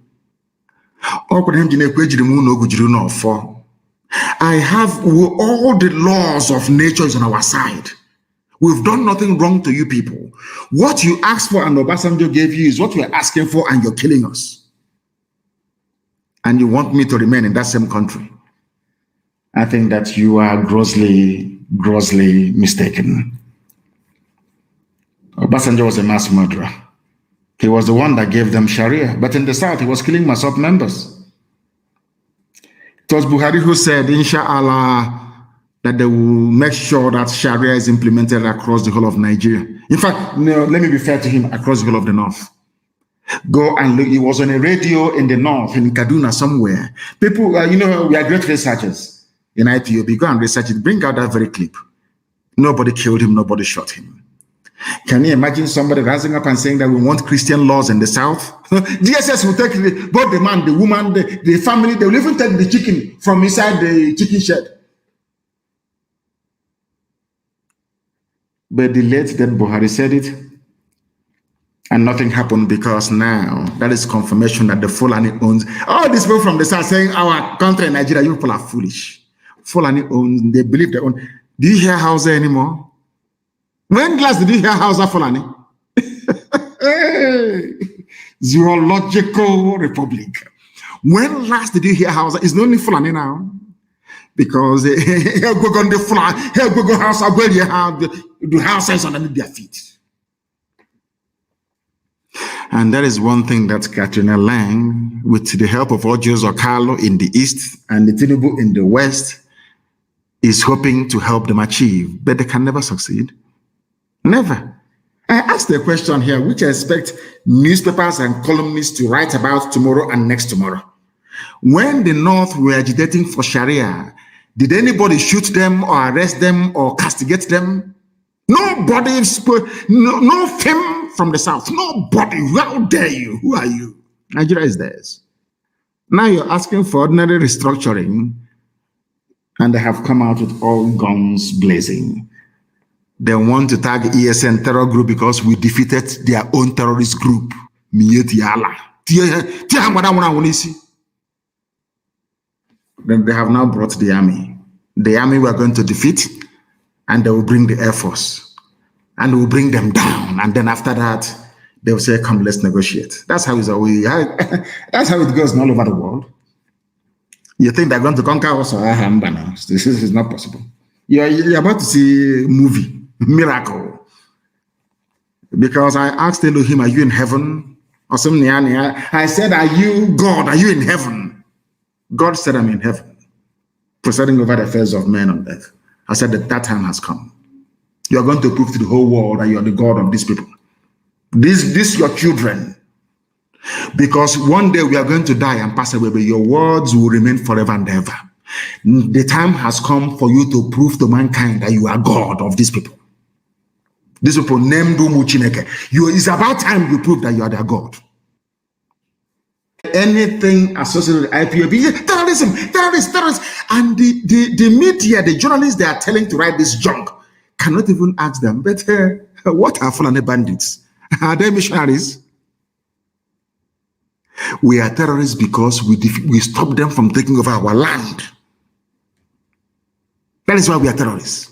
I have all the laws of nature is on our side. We've done nothing wrong to you people. What you asked for and Obasanjo gave you is what we're asking for, and you're killing us. And you want me to remain in that same country. I think that you are grossly, grossly mistaken. Obasanjo was a mass murderer. He was the one that gave them Sharia. But in the South, he was killing Masop members. It was Buhari who said, Inshallah, that they will make sure that Sharia is implemented across the whole of Nigeria. In fact, no, let me be fair to him, across the whole of the North. Go and look. It was on a radio in the North, in Kaduna somewhere. People, we are great researchers in IPOB. Go and research it. Bring out that very clip. Nobody killed him. Nobody shot him. Can you imagine somebody rising up and saying that we want Christian laws in the South? DSS will take both the man, the woman, the family. They will even take the chicken from inside the chicken shed. But the late dead Buhari said it, and nothing happened, because now that is confirmation that the Fulani owns. All these people from the South saying our country, Nigeria, you people are foolish. Fulani owns, they believe they own. Do you hear Hausa anymore? When last did you hear Hausa Fulani? Zoological Republic. When last did you hear Hausa? It's not only Fulani now. Because here we go on the Fulani, here we go Hausa, where you have the Hausa is underneath their feet. And that is one thing that Katrina Lang, with the help of Ojos Okalo in the East and the Tinubu in the West, is hoping to help them achieve, but they can never succeed. Never. I asked the question here, which I expect newspapers and columnists to write about tomorrow and next tomorrow. When the North were agitating for Sharia, did anybody shoot them or arrest them or castigate them? Nobody spoke, no fame from the South. Nobody. How dare you? Who are you? Nigeria is theirs. Now you're asking for ordinary restructuring, and they have come out with all guns blazing. They want to tag ESN terror group because we defeated their own terrorist group. Then they have now brought the army. The army we are going to defeat, and they will bring the Air Force, and we will bring them down. And then after that, they will say, come, let's negotiate. That's how that's how it goes all over the world. You think they're going to conquer us? This is not possible. You're about to see a movie. Miracle. Because I asked Elohim, are you in heaven? Or something. I said, are you God? Are you in heaven? God said, I'm in heaven, presiding over the affairs of men on earth. I said that time has come. You're going to prove to the whole world that you're the God of these people. This your children. Because one day we are going to die and pass away, but your words will remain forever and ever. The time has come for you to prove to mankind that you are God of these people. These people named Chineke. It's about time you prove that you are their God. Anything associated with IPOB, terrorism. And the media, the journalists they are telling to write this junk, cannot even ask them, but what are Fulani bandits? Are they missionaries? We are terrorists because we stop them from taking over our land. That is why we are terrorists.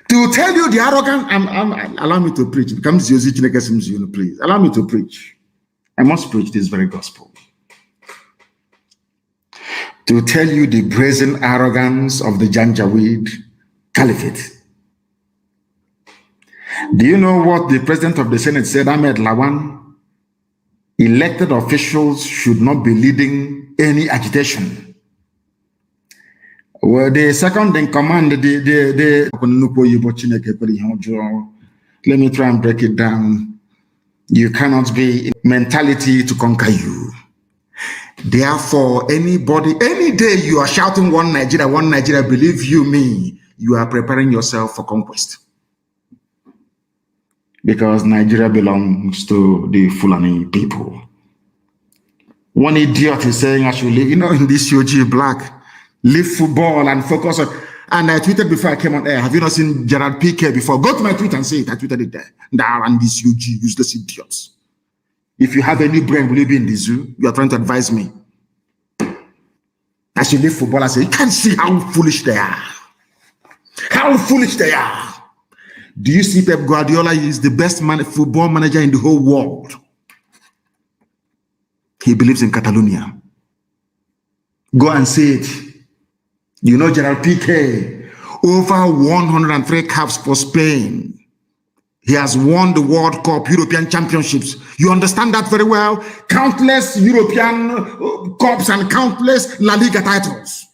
To tell you the arrogant, allow me to preach. It becomes please. Allow me to preach. I must preach this very gospel. To tell you the brazen arrogance of the Janjaweed Caliphate. Do you know what the president of the Senate said, Ahmed Lawan? Elected officials should not be leading any agitation. Well, the second in command, let me try and break it down. You cannot be in mentality to conquer you. Therefore, anybody, any day you are shouting one Nigeria, believe you me, you are preparing yourself for conquest. Because Nigeria belongs to the Fulani people. One idiot is saying I should live, in this UG black, leave football and focus on. And I tweeted before I came on air, have you not seen Gerard Piqué before? Go to my tweet and say it. I tweeted it there. And these UG useless idiots. If you have any brain, will you be in the zoo? You are trying to advise me. I should leave football. I say, you can't see how foolish they are. How foolish they are. Do you see Pep Guardiola is the best football manager in the whole world? He believes in Catalonia. Go and see it. You know Gerard Piqué, over 103 caps for Spain. He has won the World Cup, European Championships. You understand that very well. Countless European Cups and countless La Liga titles.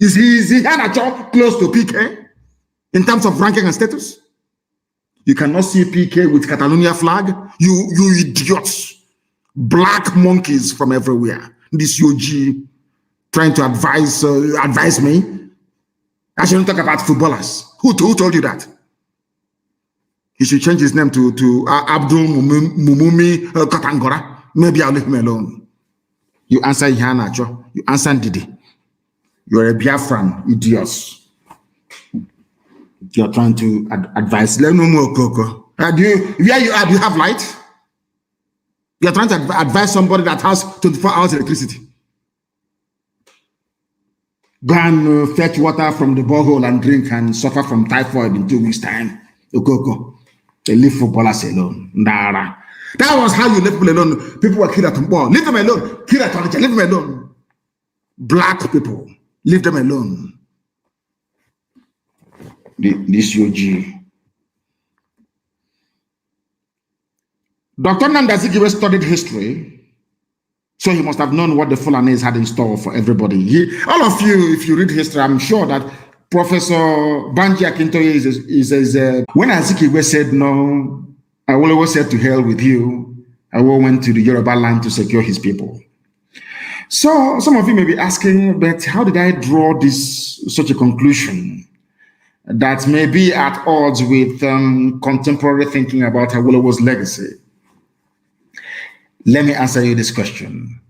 Is he close to PK in terms of ranking and status? You cannot see PK with Catalonia flag. You idiots. Black monkeys from everywhere. This UG trying to advise me. I shouldn't talk about footballers. Who told you that? He should change his name to Abdul Mumumi Katangora. Maybe I'll leave him alone. You answer Ihanacho. You answer Didi. You're a Biafran, idiots. You're trying to advise. Let no more Coco. Do you have light? You're trying to advise somebody that has 24 hours electricity. Go and fetch water from the borehole and drink and suffer from typhoid in 2 weeks' time. Okoko. They leave footballers alone. Nara. That was how you leave people alone. People were killed at Tumbo. Leave them alone. Kill at Leave them alone. Black people. Leave them alone. This UG. Dr. Nnamdi studied history, so he must have known what the Fulanis had in store for everybody. All of you, if you read history, I'm sure that Professor Banji Akintoye is when Azikiwe said no, I will always said to hell with you. I will went to the Yoruba land to secure his people. So some of you may be asking, but how did I draw such a conclusion that may be at odds with contemporary thinking about Awolowo's legacy? Let me answer you this question.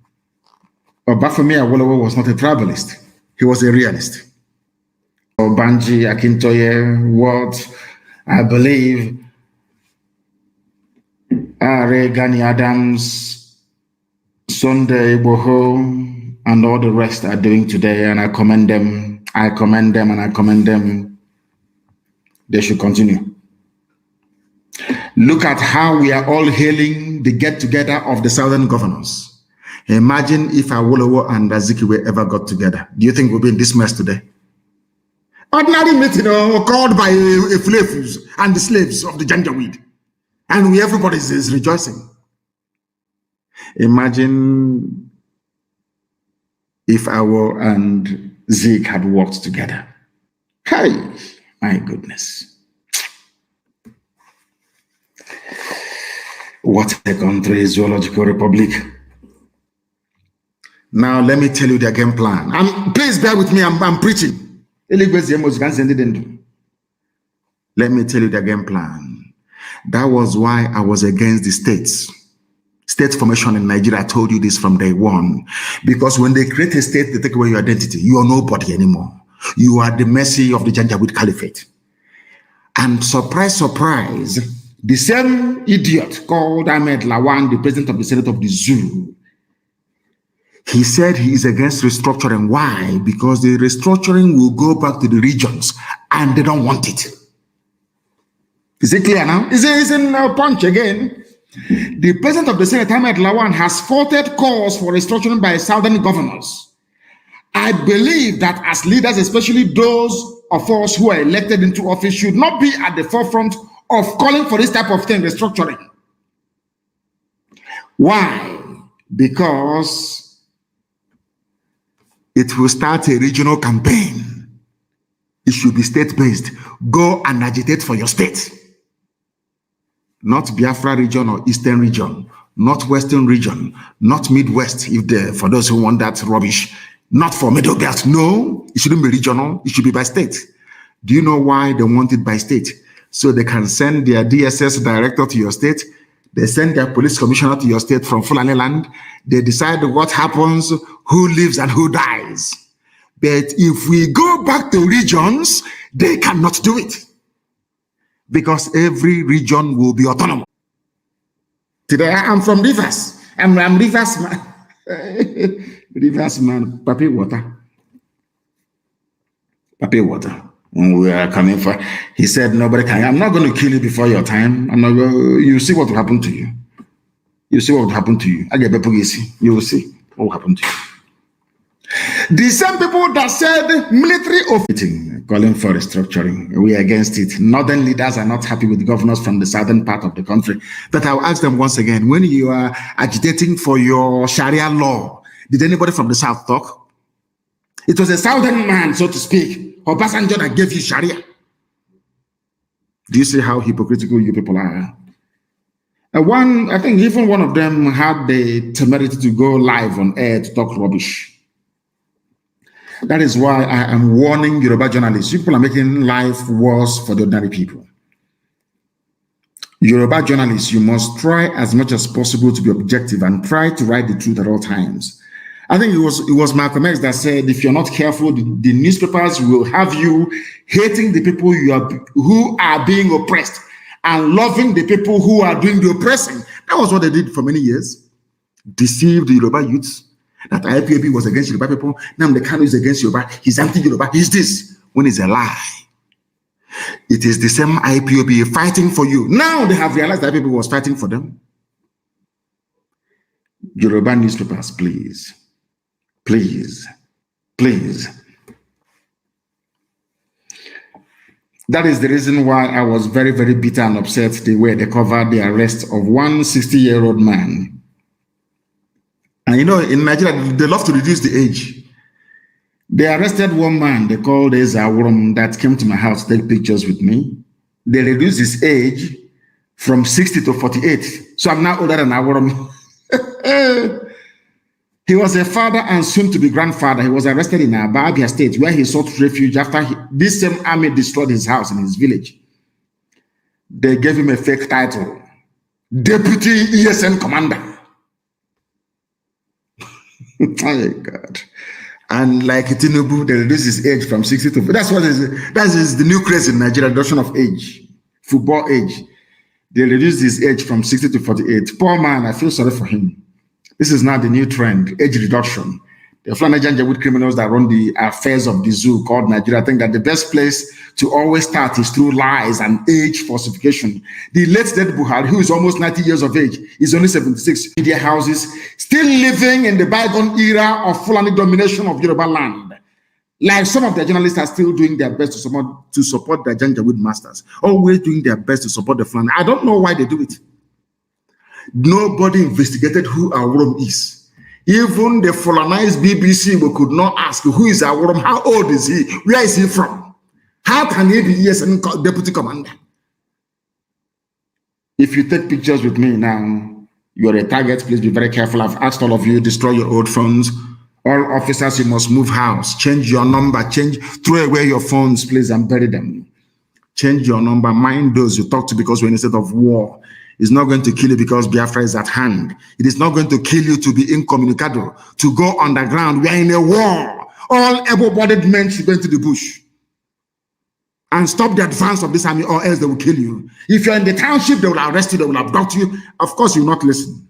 But for me, Awolowo was not a tribalist. He was a realist. Banji Akintoye, what I believe Are Gani Adams, Sunday Boho, and all the rest are doing today, and I commend them. I commend them and I commend them. They should continue. Look at how we are all hailing the get-together of the Southern governors. Imagine if Awolowo and Azikiwe ever got together. Do you think we'll be in this mess today? Ordinary meeting called by Eflefus and the slaves of the Janjaweed. And everybody is rejoicing. Imagine if Awo and Zeke had worked together. Hey, my goodness. What a country, zoological republic. Now, let me tell you their game plan. Please bear with me, I'm preaching. Let me tell you their game plan. That was why I was against the state formation in Nigeria. I told you this from day one. Because when they create a state, they take away your identity. You are nobody anymore. You are the mercy of the Janjaweed Caliphate. And surprise, surprise, the same idiot called Ahmed Lawan, the president of the Senate of the Zoo, he said he is against restructuring. Why? Because the restructuring will go back to the regions and they don't want it. Is it clear now? Is in punch again? The president of the Senate, Ahmed Lawan, has faulted calls for restructuring by southern governors. I believe that as leaders, especially those of us who are elected into office, should not be at the forefront of calling for this type of thing, restructuring. Why? Because it will start a regional campaign. It should be state-based. Go and agitate for your state. Not Biafra region or Eastern region, not Western region, not Midwest, for those who want that rubbish. Not for Middle Belt. No, it shouldn't be regional. It should be by state. Do you know why they want it by state? So they can send their DSS director to your state. They send their police commissioner to your state from Fulani land. They decide what happens, who lives and who dies. But if we go back to regions, they cannot do it. Because every region will be autonomous. Today, I'm from Rivers. I'm Rivers man. Rivers man, Papi water. Papi water. When we are coming for, he said, nobody can. I'm not going to kill you before your time. I'm not going. You see what will happen to you. You see what will happen to you. I get Bepugisi. You will see what will happen to you. The same people that said military officials calling for restructuring, we are against it. Northern leaders are not happy with governors from the southern part of the country. But I'll ask them once again, when you are agitating for your Sharia law, did anybody from the south talk? It was a southern man, so to speak, Obasanjo, that gave you Sharia. Do you see how hypocritical you people are? I think even one of them had the temerity to go live on air to talk rubbish. That is why I am warning Yoruba journalists. People are making life worse for the ordinary people. Yoruba journalists, you must try as much as possible to be objective and try to write the truth at all times. I think it was Malcolm X that said, if you're not careful, the newspapers will have you hating the people who are being oppressed and loving the people who are doing the oppressing. That was what they did for many years. Deceived the Yoruba youths. That IPOB was against Yoruba people. Nnamdi Kanu is against Yoruba. He's anti-Yoruba. He's this. When it's a lie. It is the same IPOB fighting for you. Now they have realized that people was fighting for them. Yoruba newspapers, please. Please. Please. That is the reason why I was very, very bitter and upset the way they covered the arrest of one 60-year-old man. And you know, in Nigeria, they love to reduce the age. They arrested one man they called Zawurum that came to my house to take pictures with me. They reduced his age from 60 to 48. So I'm now older than Awurum. He was a father and soon to be grandfather. He was arrested in Abia State where he sought refuge after this same army destroyed his house in his village. They gave him a fake title, Deputy ESN Commander. Oh God. And like Tinubu, they reduced his age from 60 to that is the new craze in Nigeria, reduction of age, football age. They reduced his age from 60 to 48. Poor man, I feel sorry for him. This is now the new trend, age reduction. The Fulani Janjaweed criminals that run the affairs of the zoo called Nigeria think that the best place to always start is through lies and age falsification. The late dead Buhari, who is almost 90 years of age, is only 76. Media houses still living in the bygone era of Fulani domination of Yoruba land. Like some of the journalists are still doing their best to support their Janjaweed masters, always doing their best to support the Fulani. I don't know why they do it. Nobody investigated who Awurum is. Even the Fulanized BBC could not ask who is Awurum, how old is he, where is he from? How can he be ESN deputy commander? If you take pictures with me now, you're a target. Please be very careful. I've asked all of you, destroy your old phones. All officers, you must move house, change your number, throw away your phones, please, and bury them. Change your number, mind those you talk to, because we're in a state of war. It's not going to kill you because Biafra is at hand. It is not going to kill you to be incommunicado, to go underground. We are in a war. All able-bodied men should go into the bush and stop the advance of this army, or else they will kill you. If you're in the township, they will arrest you, they will abduct you. Of course, you will not listen.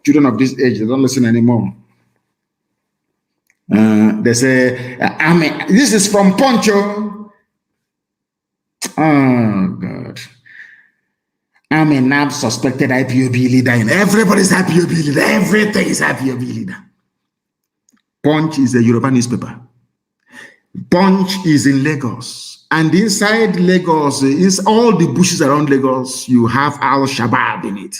Children of this age, they don't listen anymore. They say, this is from Poncho. Oh, God. I'm a now suspected IPOB leader, and everybody's IPOB leader. Everything is IPOB leader. Punch is a Yoruba newspaper. Punch is in Lagos. And inside Lagos, is all the bushes around Lagos, you have Al-Shabaab in it.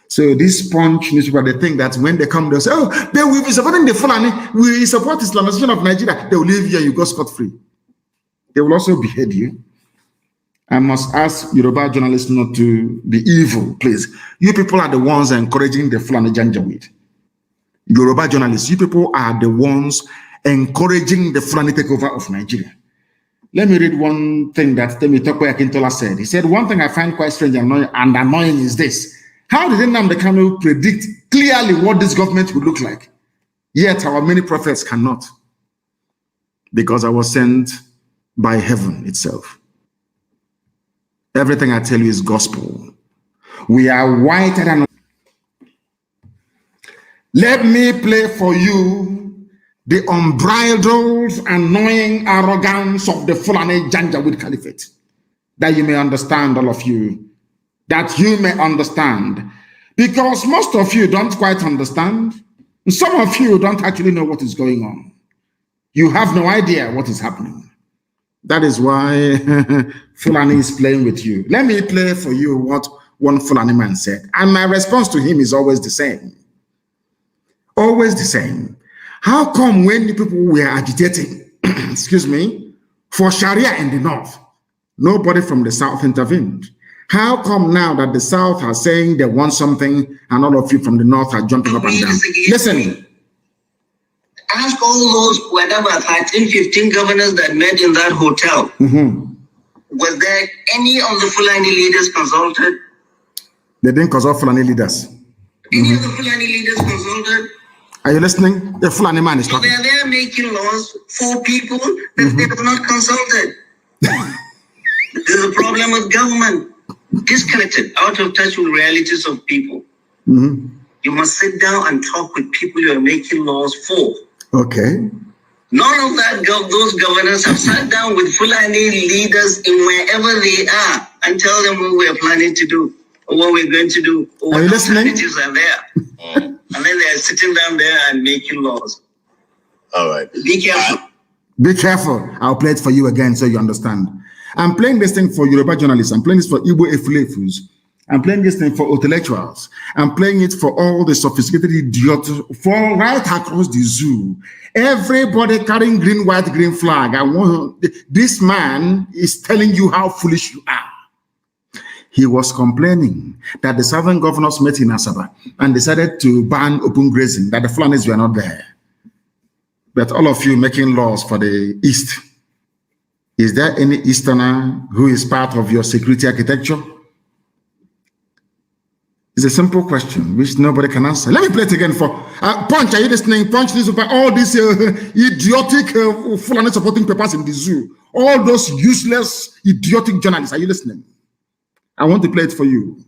So this Punch newspaper, they think that when they come, they'll say, oh, they will be supporting the Fulani. We support Islamization of Nigeria. They will leave you and you go scot-free. They will also behead you. I must ask Yoruba journalists not to be evil, please. You people are the ones encouraging the Fulani Janjaweed. Yoruba journalists, you people are the ones encouraging the Fulani takeover of Nigeria. Let me read one thing that Temi Tokwe Akintola said. He said, one thing I find quite strange and annoying is this. How did Nnamdi Kanu predict clearly what this government would look like? Yet our many prophets cannot. Because I was sent by heaven itself. Everything I tell you is gospel. We are whiter than. Let me play for you the unbridled, annoying arrogance of the Fulani Janjaweed Caliphate. That you may understand, all of you. That you may understand. Because most of you don't quite understand. Some of you don't actually know what is going on. You have no idea what is happening. That is why Fulani is playing with you. Let me play for you what one Fulani man said. And my response to him is always the same. Always the same. How come when the people were agitating, excuse me, for Sharia in the north, nobody from the south intervened? How come now that the south are saying they want something and all of you from the north are jumping up and down? Listen. Ask all those, whatever, 13, 15 governors that met in that hotel. Was there any of the Fulani leaders consulted? They didn't consult Fulani leaders. Any of the Fulani leaders consulted? Are you listening? The Fulani man is talking. So they're making laws for people that they have not consulted. There's a problem with government. Disconnected, out of touch with realities of people. You must sit down and talk with people you are making laws for. Okay. None of that, those governors have sat down with Fulani leaders in wherever they are and tell them what we're planning to do, or what we're going to do, or what alternatives are there. And then they're sitting down there and making laws. All right. Be careful. Be careful. I'll play it for you again so you understand. I'm playing this thing for Yoruba journalists. I'm playing this for Igbo Efulefus. I'm playing this thing for intellectuals. I'm playing it for all the sophisticated idiots for right across the zoo. Everybody carrying green, white, green flag. This man is telling you how foolish you are. He was complaining that the southern governors met in Asaba and decided to ban open grazing, that the Fulanis were not there. But all of you making laws for the East. Is there any Easterner who is part of your security architecture? It's a simple question which nobody can answer. Let me play it again for Punch. Are you listening? Punch newspaper. All these idiotic Fulani supporting papers in the zoo. All those useless, idiotic journalists. Are you listening? I want to play it for you.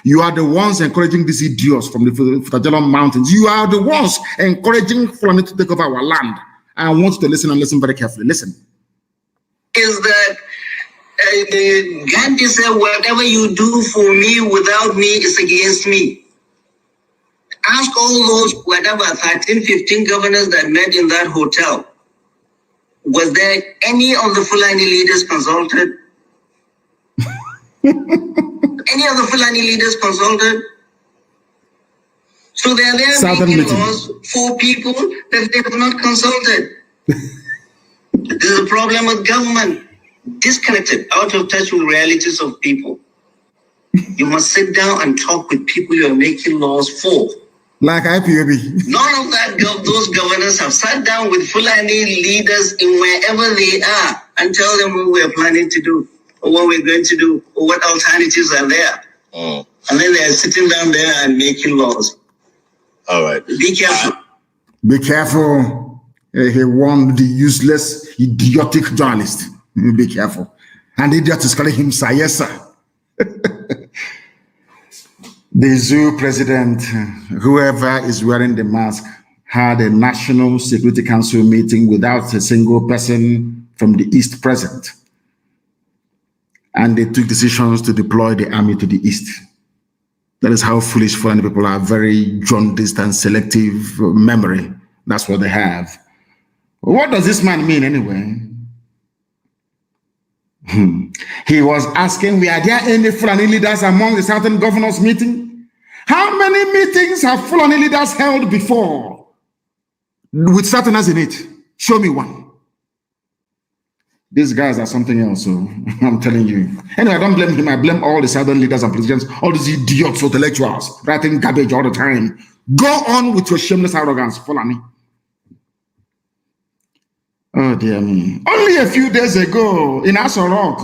You are the ones encouraging these idiots from the Futajalon Mountains. You are the ones encouraging Fulani to take over our land. I want you to listen and listen very carefully. Listen. Is that Gandhi said, whatever you do for me without me is against me. Ask all those, whatever, 13, 15 governors that met in that hotel. Was there any of the Fulani leaders consulted? Any of the Fulani leaders consulted? So they're there making laws for people that they have not consulted. There's a problem with government. Disconnected, out of touch with realities of people. You must sit down and talk with people you are making laws for. Like IPOB. None of that, those governors have sat down with Fulani leaders in wherever they are and tell them what we're planning to do, or what we're going to do, or what alternatives are there. And then they're sitting down there and making laws. All right. Be careful. Be careful. He warned the useless, idiotic journalist. Be careful. And the idiot is calling him sir. Yes, sir. The zoo president, whoever is wearing the mask, had a National Security Council meeting without a single person from the East present. And they took decisions to deploy the army to the East. That is how foolish Fulani people are, very jaundiced and selective memory. That's what they have. What does this man mean anyway? He was asking, were there any Fulani leaders among the Southern governors meeting? How many meetings have Fulani leaders held before with Southerners in it? Show me one. These guys are something else, so I'm telling you. Anyway, I don't blame him. I blame all the Southern leaders and politicians, all these idiots, intellectuals, writing garbage all the time. Go on with your shameless arrogance, Fulani. Oh, dear me. Only a few days ago, in Asorok,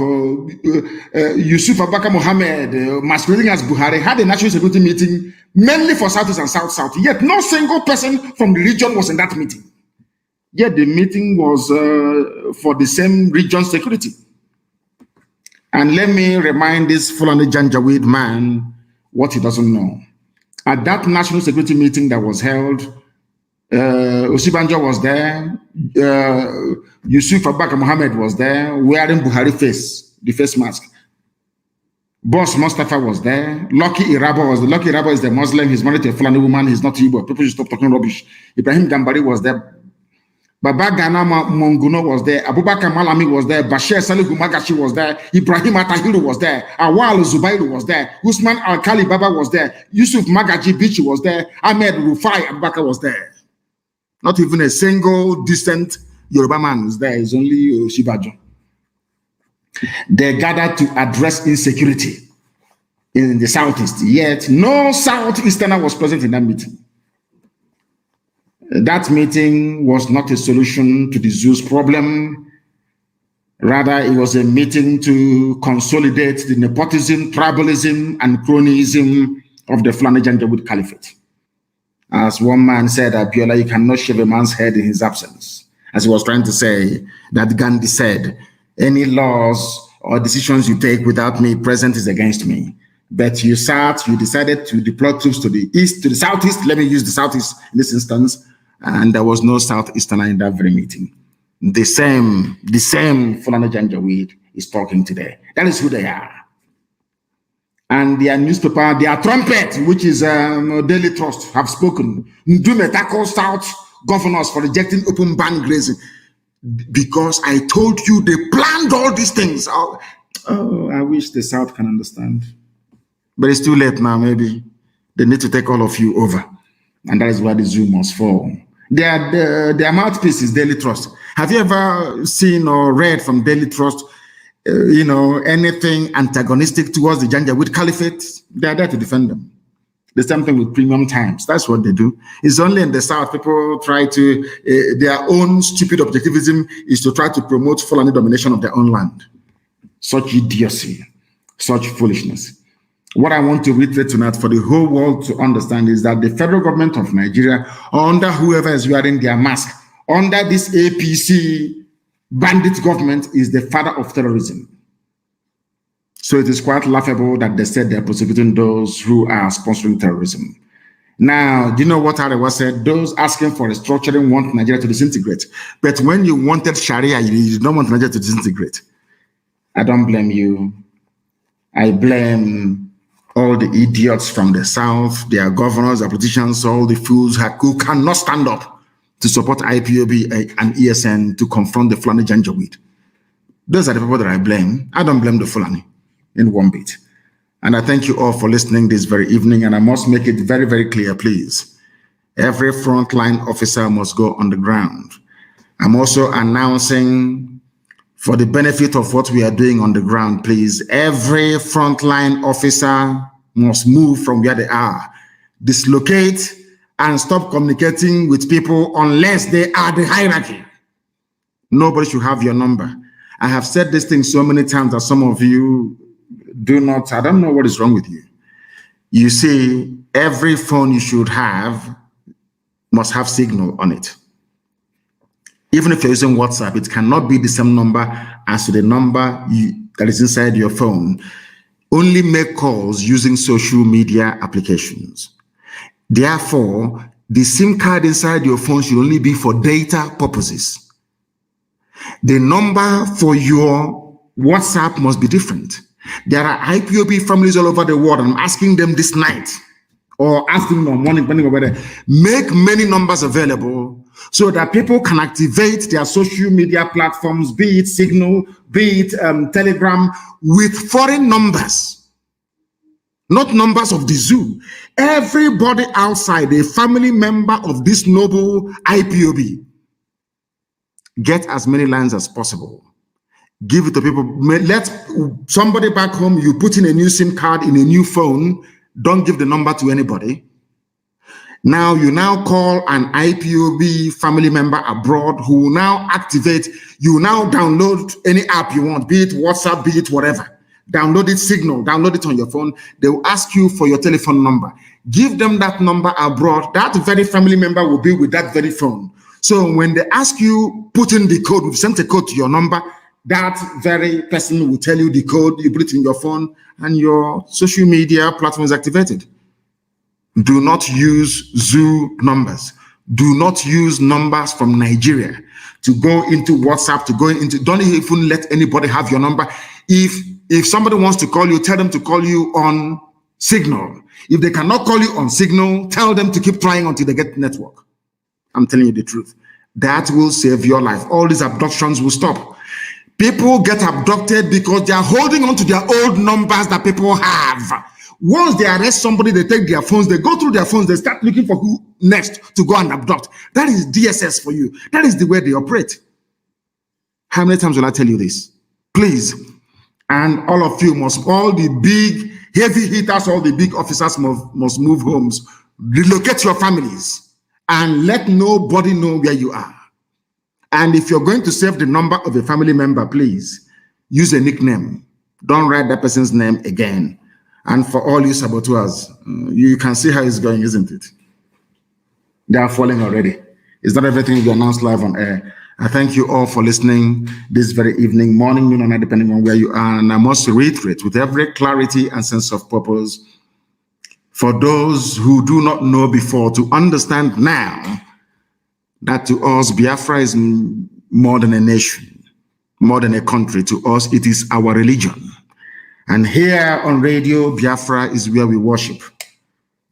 Yusuf Abaka Mohammed, masquerading as Buhari, had a national security meeting mainly for Southeast and South-South. Yet no single person from the region was in that meeting. Yet the meeting was for the same region security. And let me remind this Fulani Janjaweed man what he doesn't know. At that national security meeting that was held, Osibanjo was there, Yusuf Abaka Mohammed was there, wearing Buhari face, the face mask. Boss Mustafa was there. Lucky Irabo was there. Lucky Irabo is the Muslim. He's married to a Fulani woman. He's not Igbo. People should stop talking rubbish. Ibrahim Gambari was there. Baba Gana Monguno was there. Abubakar Malami was there. Bashir Salihu Magashi was there. Ibrahim Atahiru was there. Awal Zubairu was there. Usman Al-Khali Baba was there. Yusuf Magaji Bichi was there. Ahmed Rufai Abubakar was there. Not even a single decent Yoruba man was there. It's only Shibajo. They gathered to address insecurity in the Southeast. Yet no Southeasterner was present in that meeting. That meeting was not a solution to the zoos problem. Rather, it was a meeting to consolidate the nepotism, tribalism, and cronyism of the Fulani Janjaweed Caliphate. As one man said, Abiola, you cannot shave a man's head in his absence. As he was trying to say, that Gandhi said, any laws or decisions you take without me present is against me. But you decided to deploy troops to the east, to the southeast. Let me use the southeast in this instance. And there was no Southeasterner in that very meeting. The same Fulani Janjaweed is talking today. That is who they are. And their newspaper, their trumpet, which is Daily Trust, have spoken. Ndume tackles South governors for rejecting open ban grazing. Because I told you they planned all these things. Oh, I wish the South can understand. But it's too late now, maybe. They need to take all of you over. And that is why the zoo must fall. Their mouthpiece is Daily Trust. Have you ever seen or read from Daily Trust, anything antagonistic towards the Janjaweed Caliphate? They are there to defend them. The same thing with Premium Times. That's what they do. It's only in the South people try to, their own stupid objectivism is to try to promote Fulani domination of their own land. Such idiocy, such foolishness. What I want to reiterate tonight for the whole world to understand is that the federal government of Nigeria, under whoever is wearing their mask, under this APC bandit government, is the father of terrorism. So it is quite laughable that they said they're prosecuting those who are sponsoring terrorism. Now, do you know what Arewa said? Those asking for restructuring want Nigeria to disintegrate. But when you wanted Sharia, you don't want Nigeria to disintegrate. I don't blame you. I blame all the idiots from the South, their governors, their politicians, all the fools who cannot stand up to support IPOB and ESN to confront the Fulani Janjaweed. Those are the people that I blame. I don't blame the Fulani in one bit. And I thank you all for listening this very evening. And I must make it very, very clear, please. Every frontline officer must go on the ground. I'm also announcing, for the benefit of what we are doing on the ground, please, every frontline officer must move from where they are, dislocate, and stop communicating with people unless they are the hierarchy. Nobody should have your number. I have said this thing so many times that some of you do not, I don't know what is wrong with you. You see, every phone you should have must have signal on it. Even if you're using WhatsApp, it cannot be the same number as the number that is inside your phone. Only make calls using social media applications. Therefore, the SIM card inside your phone should only be for data purposes. The number for your WhatsApp must be different. There are IPOB families all over the world. I'm asking them this night, or asking them on morning, depending on whether, make many numbers available so that people can activate their social media platforms, be it Signal, be it Telegram, with foreign numbers, not numbers of the zoo. Everybody outside, a family member of this noble IPOB, get as many lines as possible. Give it to people. Let somebody back home, you put in a new SIM card in a new phone. Don't give the number to anybody. Now you now call an IPOB family member abroad who will now activate. You now download any app you want, be it WhatsApp, be it whatever. Download it, Signal, download it on your phone. They will ask you for your telephone number. Give them that number abroad. That very family member will be with that very phone. So when they ask you, put in the code, we've sent a code to your number, that very person will tell you the code, you put it in your phone, and your social media platform is activated. Do not use zoo numbers. Do not use numbers from Nigeria to go into WhatsApp, don't even let anybody have your number. If If somebody wants to call you, tell them to call you on Signal. If they cannot call you on Signal, tell them to keep trying until they get network. I'm telling you the truth. That will save your life. All these abductions will stop. People get abducted because they are holding on to their old numbers that people have. Once they arrest somebody, they take their phones, they go through their phones, they start looking for who next to go and abduct. That is DSS for you. That is the way they operate. How many times will I tell you this? Please. And all of you must, all the big heavy hitters, all the big officers must move homes, relocate your families, and let nobody know where you are. And if you're going to save the number of a family member, please use a nickname. Don't write that person's name again. And for all you saboteurs, you can see how it's going, isn't it? They are falling already. Is that everything we announced live on air? I thank you all for listening this very evening, morning, noon, or night, depending on where you are. And I must reiterate with every clarity and sense of purpose, for those who do not know before, to understand now that to us, Biafra is more than a nation, more than a country. To us, it is our religion. And here on radio, Biafra is where we worship,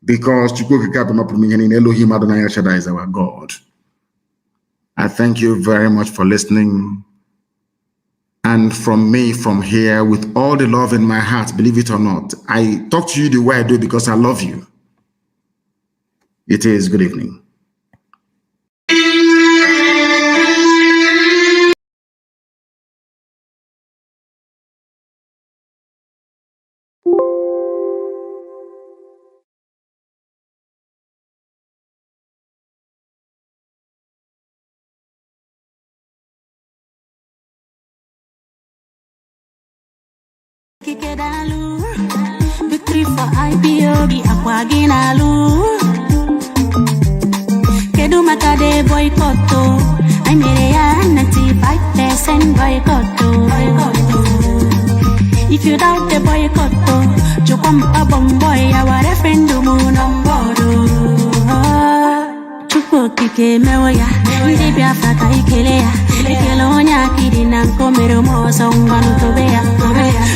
because Elohim Adonai Shaddai is our God. I thank you very much for listening. And from me, from here, with all the love in my heart, believe it or not, I talk to you the way I do because I love you. It is good evening. Victory for IPO, be Aquaginalu. Kedu Makade boycotto. I made a 95% boycotto. If you doubt the boycotto, Chukwampa Bomboy, our referendum on board. Chukwoki Meoya, Libya Fata Ikelea, Ikelonia Kidina Komero Mosa Tobea,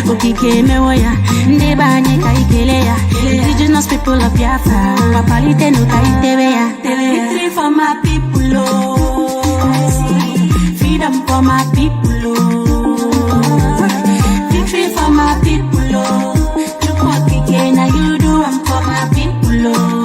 Okike Meoya, Nebani Kaikelea, indigenous people of Biafra, Papalite no Kaitebea, victory for my people, freedom for my people.